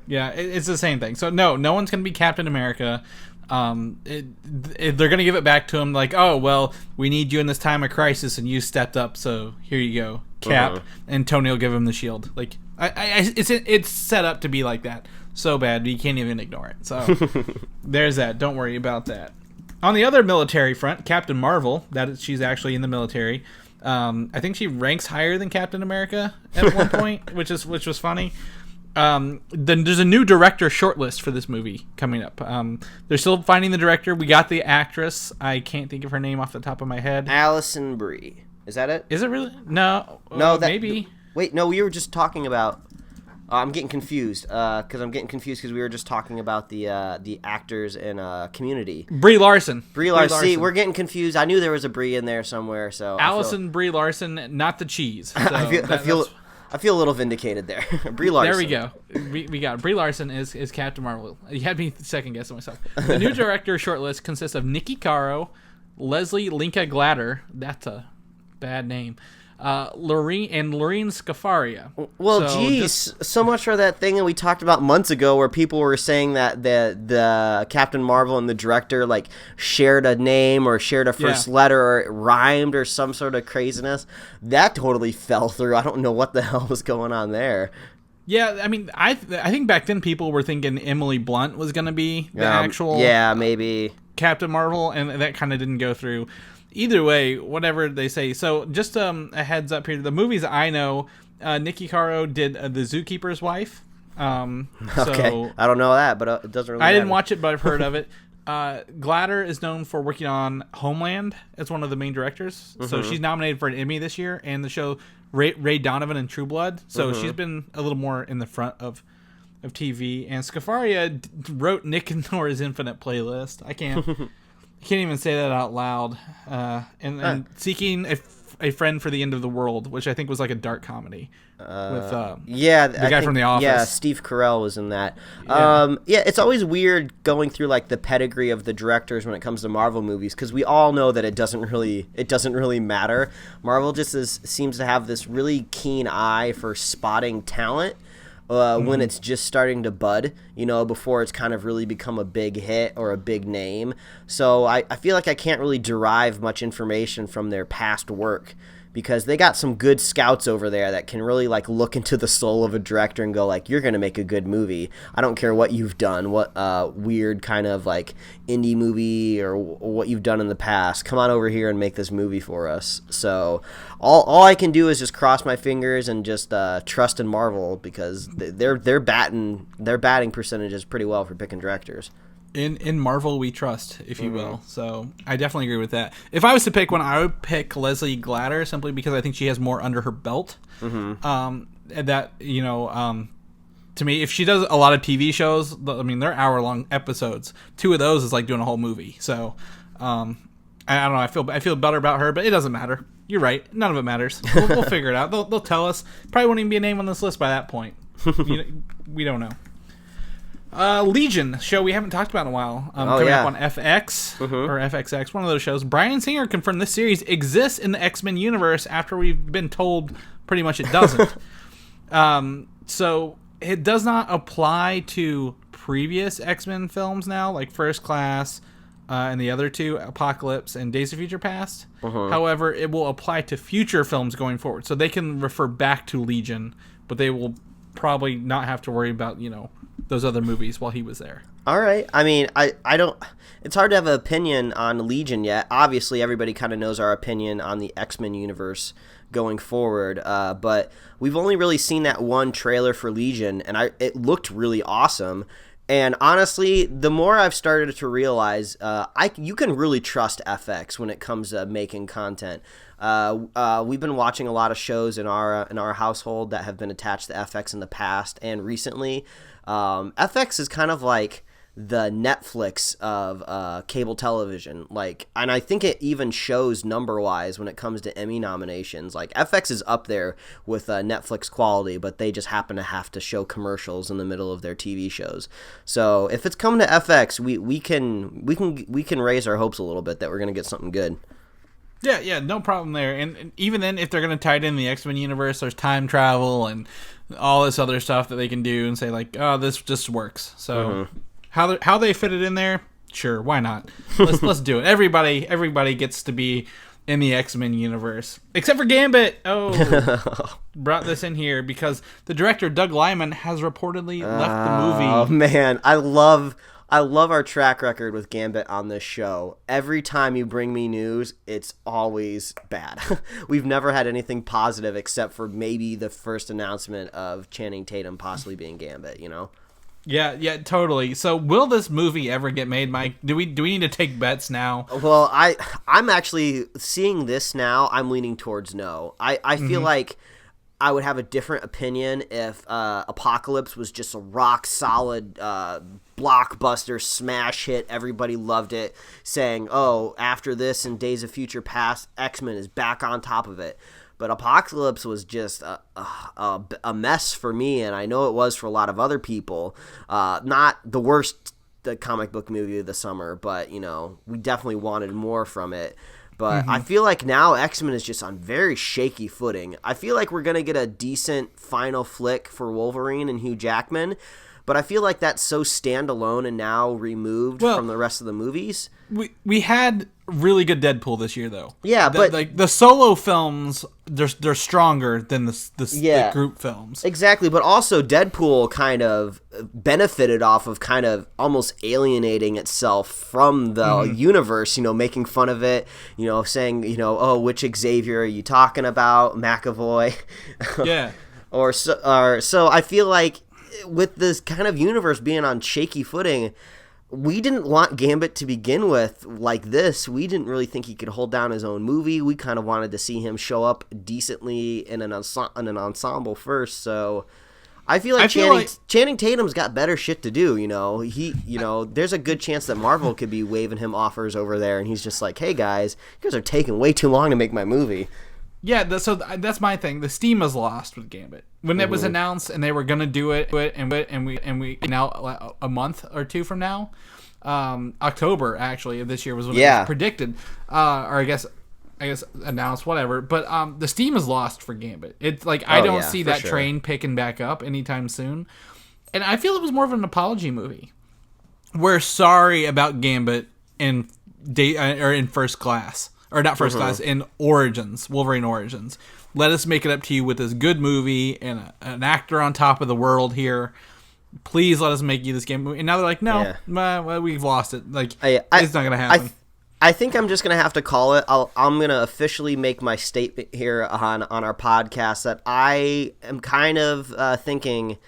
Yeah, it's the same thing. So, no one's going to be Captain America. They're going to give it back to him like, oh, well, we need you in this time of crisis, and you stepped up, so here you go, Cap. And Tony will give him the shield. Like, it's set up to be like that. So bad, you can't even ignore it. So, there's that. Don't worry about that. On the other military front, Captain Marvel, she's actually in the military. I think she ranks higher than Captain America at one point, which was funny. Then there's a new director shortlist for this movie coming up. They're still finding the director. We got the actress. I can't think of her name off the top of my head. Alison Brie. Is that it? Is it really? No. Maybe. Wait, no, we were just talking about... I'm getting confused because we were just talking about the actors in Community. Brie Larson. See, we're getting confused. I knew there was a Brie in there somewhere. So Brie Larson, not the cheese. So I feel a little vindicated there. Brie Larson. There we go. We got Brie Larson is Captain Marvel. You had me second guessing myself. The new director shortlist consists of Nikki Caro, Leslie Linka Glatter. That's a bad name. Lorene Scafaria. Well, so much for that thing that we talked about months ago where people were saying that the Captain Marvel and the director shared a name or shared a first letter or it rhymed or some sort of craziness. That totally fell through. I don't know what the hell was going on there. Yeah, I mean, I think back then people were thinking Emily Blunt was going to be the actual maybe Captain Marvel, and that kind of didn't go through. Either way, whatever they say. So just a heads up here. The movies I know, Nikki Caro did The Zookeeper's Wife. Okay, I don't know that, but it doesn't really I matter. didn't watch it, but I've heard of it. Glatter is known for working on Homeland as one of the main directors. So she's nominated for an Emmy this year, and the show Ray Donovan and True Blood. So she's been a little more in the front of TV. And Scafaria wrote Nick and Nora's Infinite Playlist. I can't even say that out loud. And Seeking a Friend for the End of the World, which I think was like a dark comedy with the guy from The Office. Yeah, Steve Carell was in that. It's always weird going through the pedigree of the directors when it comes to Marvel movies because we all know that it doesn't really matter. Marvel just seems to have this really keen eye for spotting talent. When it's just starting to bud, before it's kind of really become a big hit or a big name. So I feel like I can't really derive much information from their past work because they got some good scouts over there that can really look into the soul of a director and go you're going to make a good movie. I don't care what you've done, what weird kind of indie movie or what you've done in the past. Come on over here and make this movie for us. So all I can do is just cross my fingers and just trust in Marvel because they're batting percentages pretty well for picking directors. In Marvel we trust, if you will. So I definitely agree with that. If I was to pick one, I would pick Leslie Glatter simply because I think she has more under her belt. To me, if she does a lot of TV shows, I mean, they're hour-long episodes. 2 of those is like doing a whole movie. So I don't know. I feel better about her, but it doesn't matter. You're right. None of it matters. We'll figure it out. They'll tell us. Probably won't even be a name on this list by that point. We don't know. Legion, show we haven't talked about in a while. Coming up on FX or FXX, one of those shows. Bryan Singer confirmed this series exists in the X-Men universe after we've been told pretty much it doesn't. So it does not apply to previous X-Men films now, like First Class, and the other two, Apocalypse and Days of Future Past. However, it will apply to future films going forward. So they can refer back to Legion, but they will probably not have to worry about, those other movies while he was there. All right. I mean, I don't... It's hard to have an opinion on Legion yet. Obviously, everybody kind of knows our opinion on the X-Men universe going forward, but we've only really seen that one trailer for Legion, and it looked really awesome. And honestly, the more I've started to realize, you can really trust FX when it comes to making content. We've been watching a lot of shows in our household that have been attached to FX in the past and recently. FX is kind of like the Netflix of cable television, and I think it even shows number-wise when it comes to Emmy nominations. FX is up there with Netflix quality, but they just happen to have to show commercials in the middle of their TV shows. So if it's coming to FX, we can raise our hopes a little bit that we're gonna get something good. Yeah, no problem there. And even then, if they're going to tie it in the X-Men universe, there's time travel and all this other stuff that they can do and say, oh, this just works. So how they fit it in there, sure, why not? Let's do it. Everybody gets to be in the X-Men universe. Except for Gambit. Oh, brought this in here because the director, Doug Liman, has reportedly left the movie. Oh, man. I love our track record with Gambit on this show. Every time you bring me news, it's always bad. We've never had anything positive except for maybe the first announcement of Channing Tatum possibly being Gambit, Yeah, totally. So will this movie ever get made, Mike? Do we need to take bets now? Well, I'm actually seeing this now. I'm leaning towards no. I feel like I would have a different opinion if Apocalypse was just a rock solid blockbuster smash hit. Everybody loved it, saying, "Oh, after this and Days of Future Past, X-Men is back on top of it." But Apocalypse was just a mess for me, and I know it was for a lot of other people. Not the worst comic book movie of the summer, but we definitely wanted more from it. But I feel like now X-Men is just on very shaky footing. I feel like we're going to get a decent final flick for Wolverine and Hugh Jackman, but I feel like that's so standalone and now removed from the rest of the movies. We had really good Deadpool this year, though. Yeah, but the solo films, they're stronger than the group films. Exactly, but also Deadpool kind of benefited off of kind of almost alienating itself from the universe, making fun of it, saying, oh, which Xavier are you talking about, McAvoy? Yeah. So I feel like with this kind of universe being on shaky footing, we didn't want Gambit to begin with like this. We didn't really think he could hold down his own movie. We kind of wanted to see him show up decently in an ensemble first. So I feel like Channing Tatum's got better shit to do. There's a good chance that Marvel could be waving him offers over there, and he's just like, "Hey guys, you guys are taking way too long to make my movie." Yeah, so that's my thing. The steam is lost with Gambit. When it was announced and they were gonna do it, and we now a month or two from now, October actually of this year was when it was predicted, or I guess announced, whatever. But the steam is lost for Gambit. It's like I don't see that train picking back up anytime soon, and I feel it was more of an apology movie. We're sorry about Gambit in First Class. Or not First Class, in Origins, Wolverine Origins. Let us make it up to you with this good movie and an actor on top of the world here. Please let us make you this game movie. And now they're like, no, we've lost it. It's not going to happen. I think I'm just going to have to call it. I'm going to officially make my statement here on our podcast that I am kind of thinking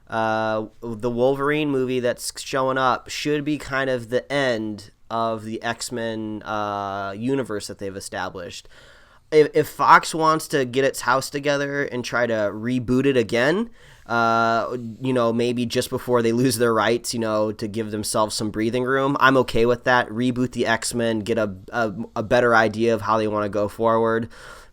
the Wolverine movie that's showing up should be kind of the end of the X-Men universe that they've established. If Fox wants to get its house together and try to reboot it again, maybe just before they lose their rights, to give themselves some breathing room, I'm okay with that. Reboot the X-Men, get a better idea of how they want to go forward.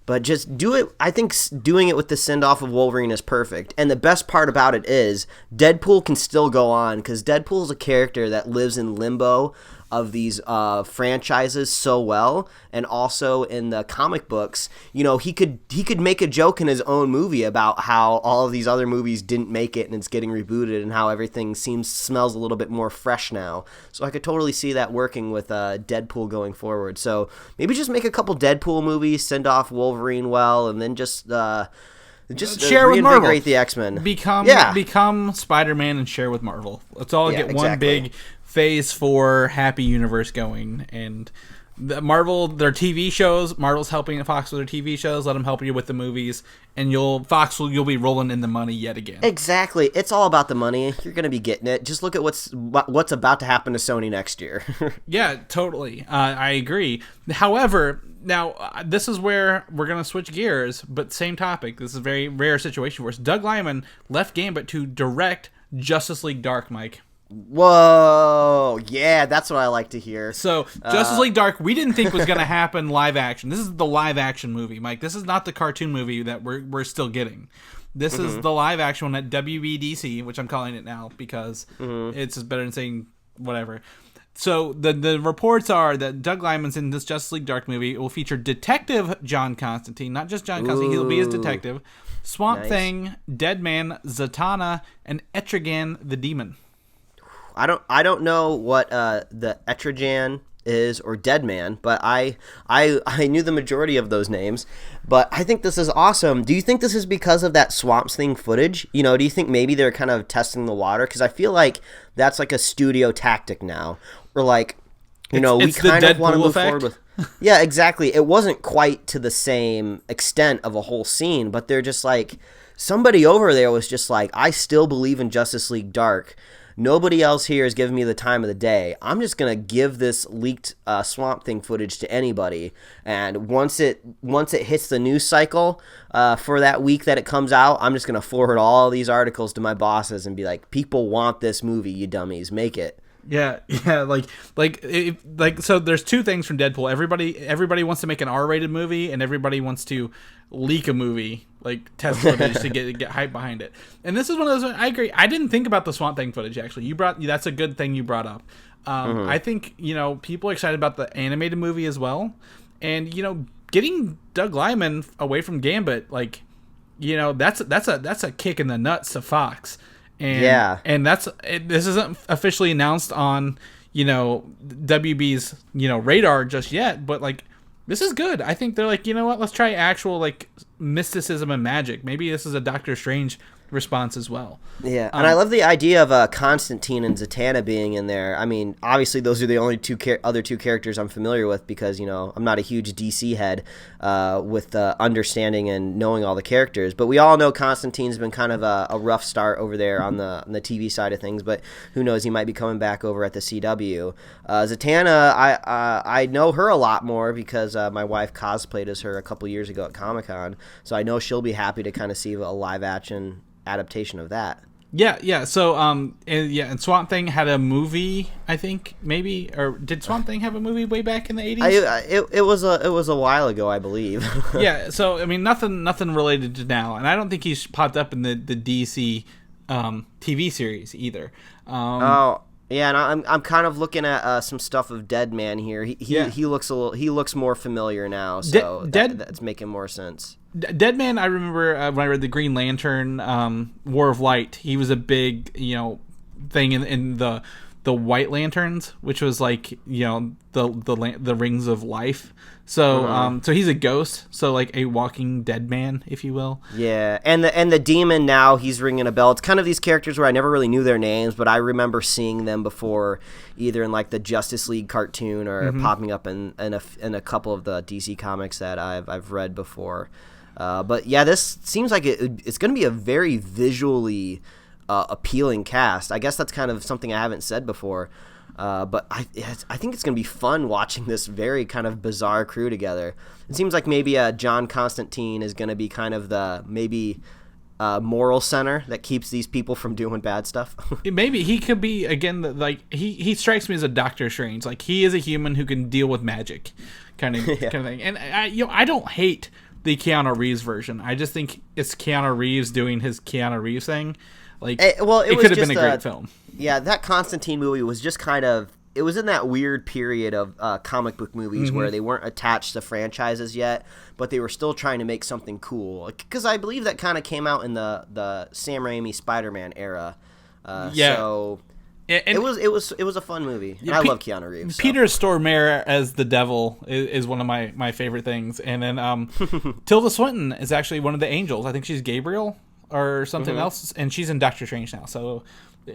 But just do it. I think doing it with the send-off of Wolverine is perfect. And the best part about it is Deadpool can still go on because Deadpool is a character that lives in limbo of these franchises so well, and also in the comic books, you know, he could make a joke in his own movie about how all of these other movies didn't make it and it's getting rebooted, and how everything smells a little bit more fresh now. So I could totally see that working with Deadpool going forward. So maybe just make a couple Deadpool movies, send off Wolverine well, and then just share with Marvel. Reinvigorate the X-Men. Become Spider-Man and share with Marvel. Let's all get one big Phase 4 happy universe going. And Marvel, their TV shows, Marvel's helping Fox with their TV shows. Let them help you with the movies, and you'll be rolling in the money yet again. Exactly. It's all about the money. You're going to be getting it. Just look at what's about to happen to Sony next year. Yeah, totally. I agree. However, now this is where we're going to switch gears, but same topic. This is a very rare situation for us. Doug Liman left Gambit to direct Justice League Dark, Mike. Whoa, yeah, that's what I like to hear. So, Justice League Dark, we didn't think was going to happen live action. This is the live action movie, Mike. This is not the cartoon movie that we're still getting. This is the live action one at WBDC, which I'm calling it now because it's better than saying whatever. So, the reports are that Doug Liman's in this Justice League Dark movie. It will feature Detective John Constantine, not just John Constantine, he'll be his detective, Swamp Thing, Deadman, Zatanna, and Etrigan the Demon. I don't know what the Etrigan is or Deadman, but I knew the majority of those names. But I think this is awesome. Do you think this is because of that Swamp Thing footage? You know, do you think maybe they're kind of testing the water? Because I feel like that's like a studio tactic now. Or like, you know, we kind of want to move forward with. Yeah, exactly. It wasn't quite to the same extent of a whole scene, but they're just like, somebody over there was just like, I still believe in Justice League Dark. Nobody else here is giving me the time of the day. I'm just going to give this leaked Swamp Thing footage to anybody. And once it hits the news cycle for that week that it comes out, I'm just going to forward all these articles to my bosses and be like, people want this movie, you dummies. Make it. Yeah, so there's two things from Deadpool. Everybody wants to make an R-rated movie, and everybody wants to leak a movie, like test footage to get hype behind it. And this is one of those. I agree. I didn't think about the Swamp Thing footage actually. That's a good thing you brought up. I think people are excited about the animated movie as well, and getting Doug Liman away from Gambit, that's a kick in the nuts to Fox. And this isn't officially announced on WB's radar just yet, but this is good. I think they're like, you know what, let's try actual mysticism and magic. Maybe this is a Doctor Strange response as well. Yeah, and I love the idea of Constantine and Zatanna being in there. I mean, obviously those are the only other two characters I'm familiar with because I'm not a huge DC head with understanding and knowing all the characters. But we all know Constantine's been kind of a rough start over there on the TV side of things. But who knows? He might be coming back over at the CW. Zatanna, I know her a lot more because my wife cosplayed as her a couple years ago at Comic-Con. So I know she'll be happy to kind of see a live action adaptation of that. Yeah. So, and Swamp Thing had a movie, I think, maybe, or did Swamp Thing have a movie way back in the 80s? It was a while ago, I believe. Yeah. So, I mean, nothing related to now, and I don't think he's popped up in the DC TV series either. Yeah, and I'm kind of looking at some stuff of Deadman here. He looks more familiar now, so that's making more sense. Deadman, I remember when I read the Green Lantern War of Light, he was a big thing in the White Lanterns, which was the Rings of Life. So so he's a ghost, so a walking dead man, if you will. Yeah, and the demon now, he's ringing a bell. It's kind of these characters where I never really knew their names, but I remember seeing them before, either in the Justice League cartoon or popping up in a couple of the DC comics that I've read before. But yeah, this seems like it's going to be a very visually appealing cast. I guess that's kind of something I haven't said before. But I think it's going to be fun watching this very kind of bizarre crew together. It seems like maybe John Constantine is going to be kind of the moral center that keeps these people from doing bad stuff. Maybe he could be, again, he strikes me as a Doctor Strange. He is a human who can deal with magic kind of thing. And I don't hate the Keanu Reeves version. I just think it's Keanu Reeves doing his Keanu Reeves thing. It could have been a great film. Yeah, that Constantine movie was just kind of, it was in that weird period of comic book movies where they weren't attached to franchises yet, but they were still trying to make something cool. Because I believe that kind of came out in the Sam Raimi Spider-Man era. So it was a fun movie. And I love Keanu Reeves. So. Peter Stormare as the devil is one of my favorite things. And then Tilda Swinton is actually one of the angels. I think she's Gabriel or something else, and she's in Doctor Strange now. So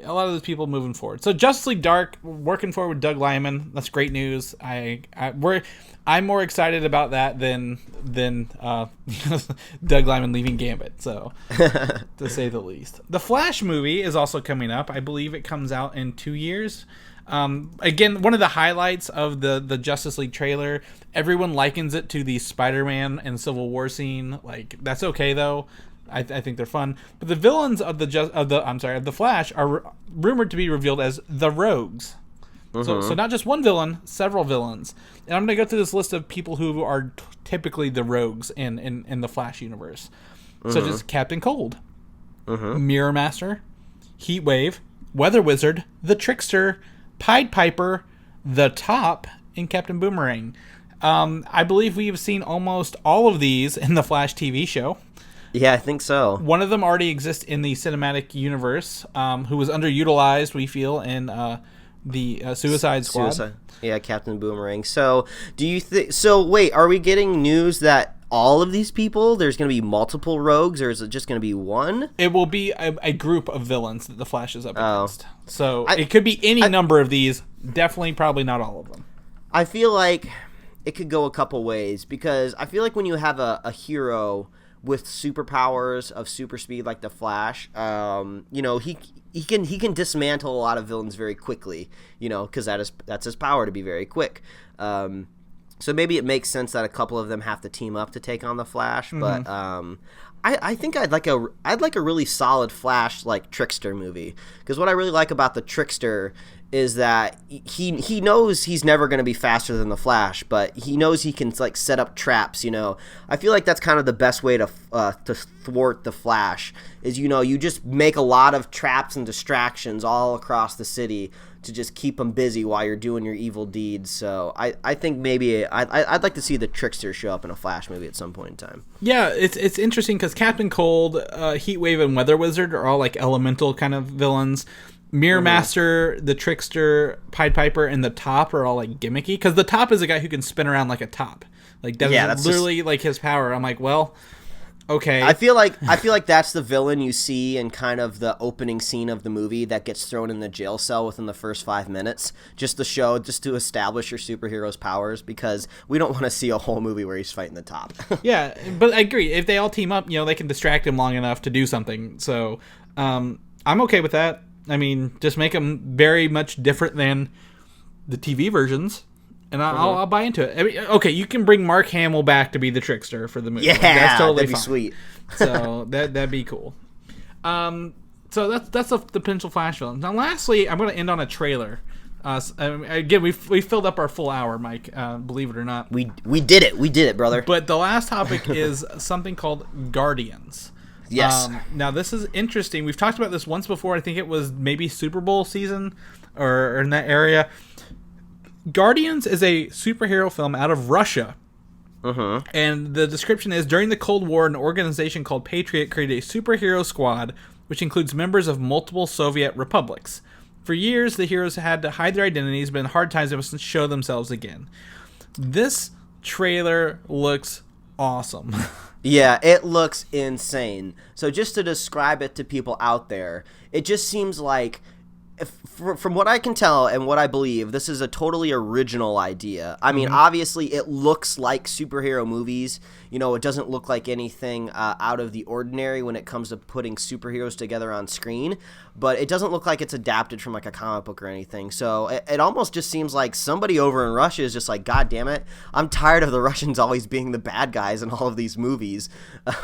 a lot of those people moving forward. So Justice League Dark, working forward with Doug Liman. That's great news. I'm more excited about that than Doug Liman leaving Gambit. So to say the least, the Flash movie is also coming up. I believe it comes out in 2 years. Again, one of the highlights of the Justice League trailer, everyone likens it to the Spider-Man and Civil War scene. Like, that's okay though. I think they're fun, but the villains of the Flash are rumored to be revealed as the Rogues. So not just one villain, several villains. And I'm gonna go through this list of people who are typically the Rogues in the Flash universe, such as Captain Cold, Mirror Master, Heat Wave, Weather Wizard, the Trickster, Pied Piper, the Top, and Captain Boomerang. I believe we've seen almost all of these in the Flash TV show. Yeah, I think so. One of them already exists in the cinematic universe, who was underutilized, we feel, in the Suicide Squad. Yeah, Captain Boomerang. So, do you think? So, wait, are we getting news that all of these people, there's going to be multiple Rogues, or is it just going to be one? It will be a group of villains that the Flash is up against. So, it could be any number of these. Definitely, probably not all of them. I feel like it could go a couple ways, because I feel like when you have a hero with superpowers of super speed like the Flash, he can dismantle a lot of villains very quickly, because that's his power, to be very quick. So maybe it makes sense that a couple of them have to team up to take on the Flash, but I think I'd like a really solid Flash like Trickster movie, because what I really like about the Trickster is that he knows he's never going to be faster than the Flash, but he knows he can like set up traps. I feel like that's kind of the best way to thwart the Flash is you just make a lot of traps and distractions all across the city to just keep them busy while you're doing your evil deeds. So I think maybe I'd like to see the Trickster show up in a Flash movie at some point in time. Yeah, it's interesting because Captain Cold, Heat Wave, and Weather Wizard are all like elemental kind of villains. Mirror Master, the Trickster, Pied Piper, and the Top are all like gimmicky, because the Top is a guy who can spin around like a top. Like that's literally like his power. I'm like, well, okay. I feel like that's the villain you see in kind of the opening scene of the movie that gets thrown in the jail cell within the first 5 minutes, just to establish your superhero's powers, because we don't want to see a whole movie where he's fighting the Top. Yeah, but I agree. If they all team up, they can distract him long enough to do something. So I'm okay with that. I mean, just make them very much different than the TV versions, and I'll buy into it. I mean, okay, you can bring Mark Hamill back to be the Trickster for the movie. Yeah, that's totally that'd be fine. Sweet. So that'd be cool. So that's the potential Flash villain. Now, lastly, I'm going to end on a trailer. Again, we filled up our full hour, Mike. Believe it or not, we did it, brother. But the last topic is something called Guardians. Yes. Now, this is interesting. We've talked about this once before. I think it was maybe Super Bowl season or in that area. Guardians is a superhero film out of Russia. And the description is, during the Cold War, an organization called Patriot created a superhero squad, which includes members of multiple Soviet republics. For years, the heroes had to hide their identities, but in hard times, they must show themselves again. This trailer looks awesome. Yeah, it looks insane. So just to describe it to people out there, it just seems like, from what I can tell and what I believe, this is a totally original idea. I mean, obviously, it looks like superhero movies. It doesn't look like anything out of the ordinary when it comes to putting superheroes together on screen. But it doesn't look like it's adapted from like a comic book or anything. So it almost just seems like somebody over in Russia is just like, God damn it, I'm tired of the Russians always being the bad guys in all of these movies.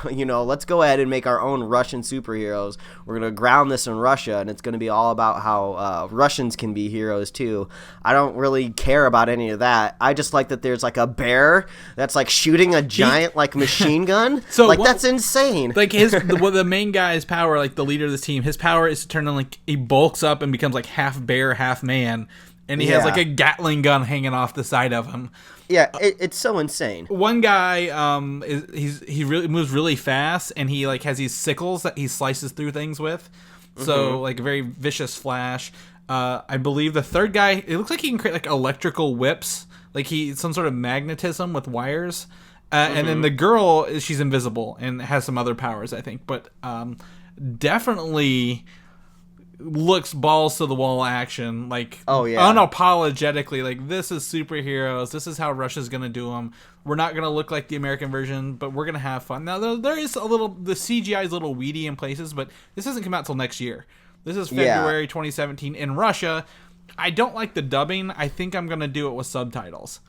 Let's go ahead and make our own Russian superheroes. We're going to ground this in Russia, and it's going to be all about how Russians can be heroes too. I don't really care about any of that. I just like that there's like a bear that's like shooting a giant like machine gun. So that's insane. Like the main guy's power, like the leader of this team, his power is to turn on, like, he bulks up and becomes like half bear, half man, and he has like a Gatling gun hanging off the side of him. Yeah, it's so insane. One guy, he really moves really fast, and he like has these sickles that he slices through things with. So like a very vicious Flash. I believe the third guy, it looks like he can create like electrical whips, like some sort of magnetism with wires. And then the girl, she's invisible and has some other powers, I think, but definitely looks balls to the wall action, like unapologetically, like this is superheroes, this is how Russia's gonna do them. We're not gonna look like the American version, but we're gonna have fun. Now there is the CGI is a little weedy in places, but this doesn't come out till next year. This is February 2017 in Russia. I don't like the dubbing. I think I'm gonna do it with subtitles.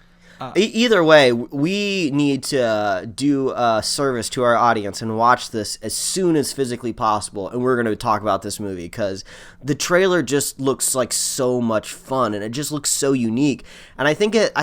Either way, we need to do a service to our audience and watch this as soon as physically possible. And we're going to talk about this movie because the trailer just looks like so much fun, and it just looks so unique. And I think it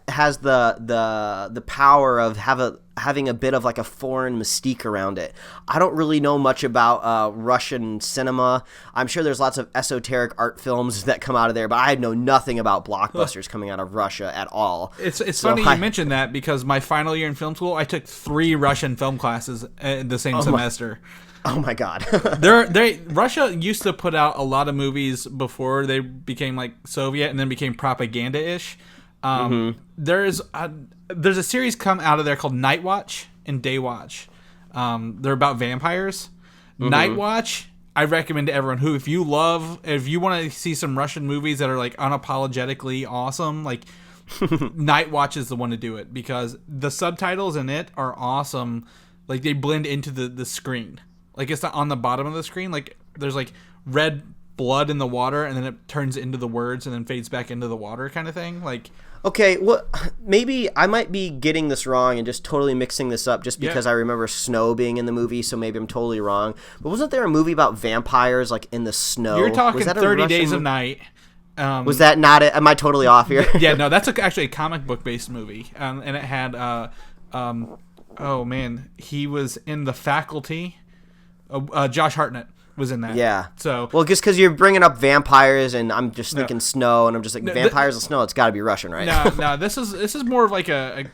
has the power of having a bit of like a foreign mystique around it. I don't really know much about Russian cinema. I'm sure there's lots of esoteric art films that come out of there, but I know nothing about blockbusters coming out of Russia at all. It's funny you mentioned that because my final year in film school, I took 3 Russian film classes the same semester. Oh my God. Russia used to put out a lot of movies before they became like Soviet and then became propaganda-ish. There's a series come out of there called Night Watch and Day Watch. They're about vampires. Night Watch, I recommend to everyone who, if you want to see some Russian movies that are like unapologetically awesome, like Night Watch is the one to do it because the subtitles in it are awesome. Like they blend into the screen. Like it's not on the bottom of the screen. Like there's like red blood in the water and then it turns into the words and then fades back into the water kind of thing. Like, okay, well, maybe I might be getting this wrong and just totally mixing this up just because I remember snow being in the movie, so maybe I'm totally wrong. But wasn't there a movie about vampires, like, in the snow? You're talking 30 Days of Night. Was that not it? Am I totally off here? Yeah, no, that's actually a comic book-based movie. And it had, oh, man, he was in The Faculty. Josh Hartnett was in that. Yeah. So well, just because you're bringing up vampires, and I'm just thinking snow, and I'm just like vampires and snow. It's got to be Russian, right? No. This is more of like a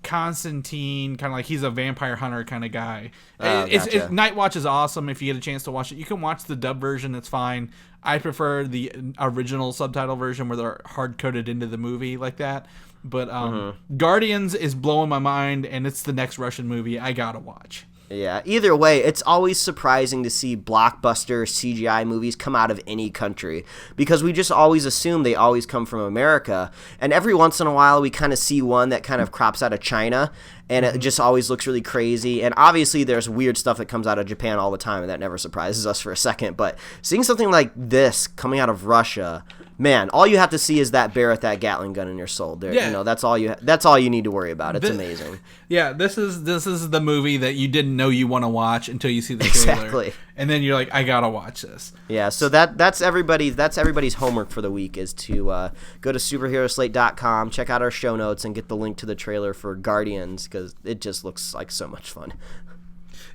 Constantine kind of like he's a vampire hunter kind of guy. Gotcha. Night Watch is awesome if you get a chance to watch it. You can watch the dub version; it's fine. I prefer the original subtitle version where they're hard coded into the movie like that. But Guardians is blowing my mind, and it's the next Russian movie I gotta watch. Yeah, either way, it's always surprising to see blockbuster CGI movies come out of any country because we just always assume they always come from America. And every once in a while, we kind of see one that kind of crops out of China, and it just always looks really crazy. And obviously, there's weird stuff that comes out of Japan all the time, and that never surprises us for a second. But seeing something like this coming out of Russia, man, all you have to see is that bear with that Gatling gun in your soul. There, yeah. You know, that's all you need to worry about. It's amazing. Yeah, this is the movie that you didn't know you want to watch until you see the trailer. Exactly. And then you're like, I gotta watch this. Yeah, so that's everybody's homework for the week is to go to superheroslate.com, check out our show notes, and get the link to the trailer for Guardians because it just looks like so much fun.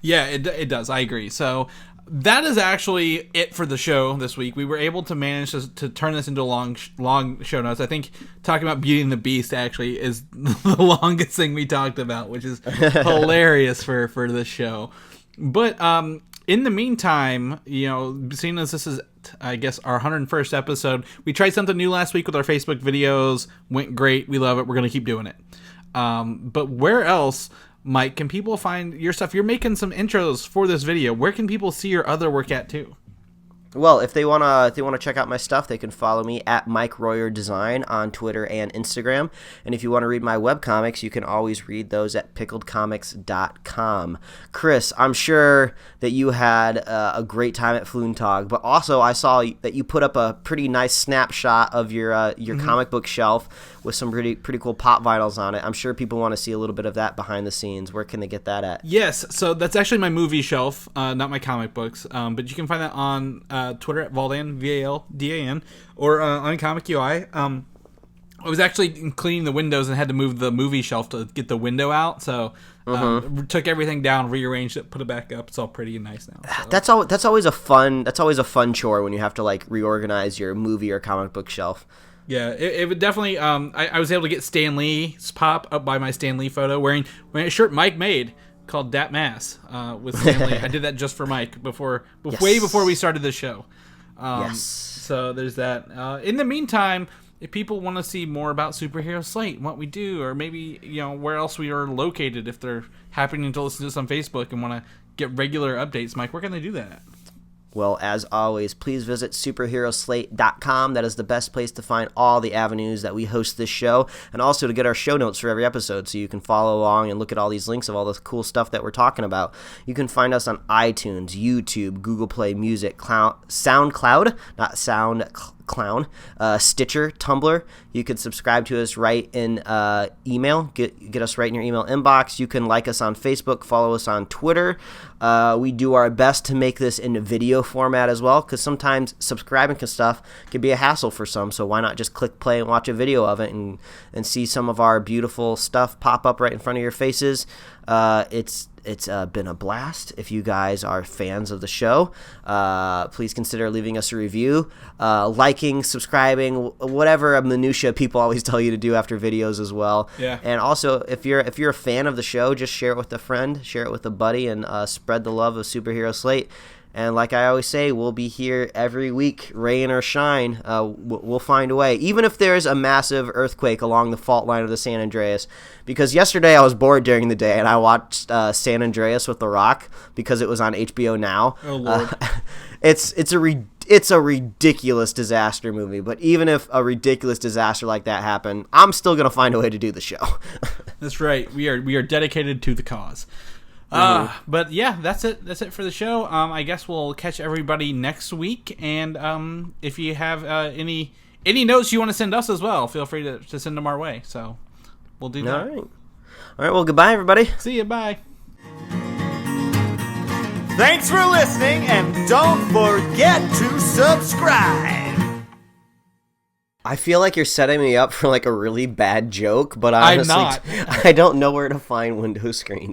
Yeah, it does. I agree. So that is actually it for the show this week. We were able to manage to turn this into long show notes. I think talking about Beauty and the Beast actually is the longest thing we talked about, which is hilarious for this show. But in the meantime, you know, seeing as this is, I guess, our 101st episode, we tried something new last week with our Facebook videos. Went great. We love it. We're going to keep doing it. But where else, Mike, can people find your stuff? You're making some intros for this video. Where can people see your other work at too? Well, if they wanna check out my stuff, they can follow me at Mike Royer Design on Twitter and Instagram. And if you want to read my webcomics, you can always read those at pickledcomics.com. Chris, I'm sure that you had a great time at Floontog, but also I saw that you put up a pretty nice snapshot of your comic book shelf with some pretty cool pop vinyls on it. I'm sure people want to see a little bit of that behind the scenes. Where can they get that at? Yes, so that's actually my movie shelf, not my comic books. But you can find that on Twitter at Valdan, VALDAN, or on Comic UI. I was actually cleaning the windows and had to move the movie shelf to get the window out, so took everything down, rearranged it, put it back up. It's all pretty and nice now. So. That's always a fun chore when you have to like reorganize your movie or comic book shelf. Yeah, it would definitely. I was able to get Stan Lee's pop up by my Stan Lee photo wearing a shirt Mike made called Dat Mass with Stan Lee. I did that just for Mike way before we started the show. Yes. So there's that. In the meantime, if people want to see more about Superhero Slate, what we do, or maybe where else we are located, if they're happening to listen to us on Facebook and want to get regular updates, Mike, where can they do that? Well, as always, please visit superheroslate.com. That is the best place to find all the avenues that we host this show, and also to get our show notes for every episode so you can follow along and look at all these links of all this cool stuff that we're talking about. You can find us on iTunes, YouTube, Google Play Music, SoundCloud, not SoundClown, Stitcher, Tumblr. You can subscribe to us right in email. Get us right in your email inbox. You can like us on Facebook, follow us on Twitter. We do our best to make this in video format as well, because sometimes subscribing to stuff can be a hassle for some, so why not just click play and watch a video of it and see some of our beautiful stuff pop up right in front of your faces. It's been a blast. If you guys are fans of the show, please consider leaving us a review, liking, subscribing, whatever minutia people always tell you to do after videos as well. Yeah. And also, if you're a fan of the show, just share it with a friend, share it with a buddy, and spread the love of Superhero Slate. And like I always say, we'll be here every week, rain or shine. We'll find a way, even if there's a massive earthquake along the fault line of the San Andreas. Because yesterday I was bored during the day, and I watched San Andreas with The Rock because it was on HBO Now. Oh, Lord. It's a ridiculous disaster movie, but even if a ridiculous disaster like that happened, I'm still going to find a way to do the show. That's right. We are dedicated to the cause. But yeah, that's it. That's it for the show. I guess we'll catch everybody next week. And if you have any notes you want to send us as well, feel free to send them our way. So we'll do that. All right. Well, goodbye, everybody. See you. Bye. Thanks for listening, and don't forget to subscribe. I feel like you're setting me up for like a really bad joke, but honestly, I'm not. I don't know where to find window screens.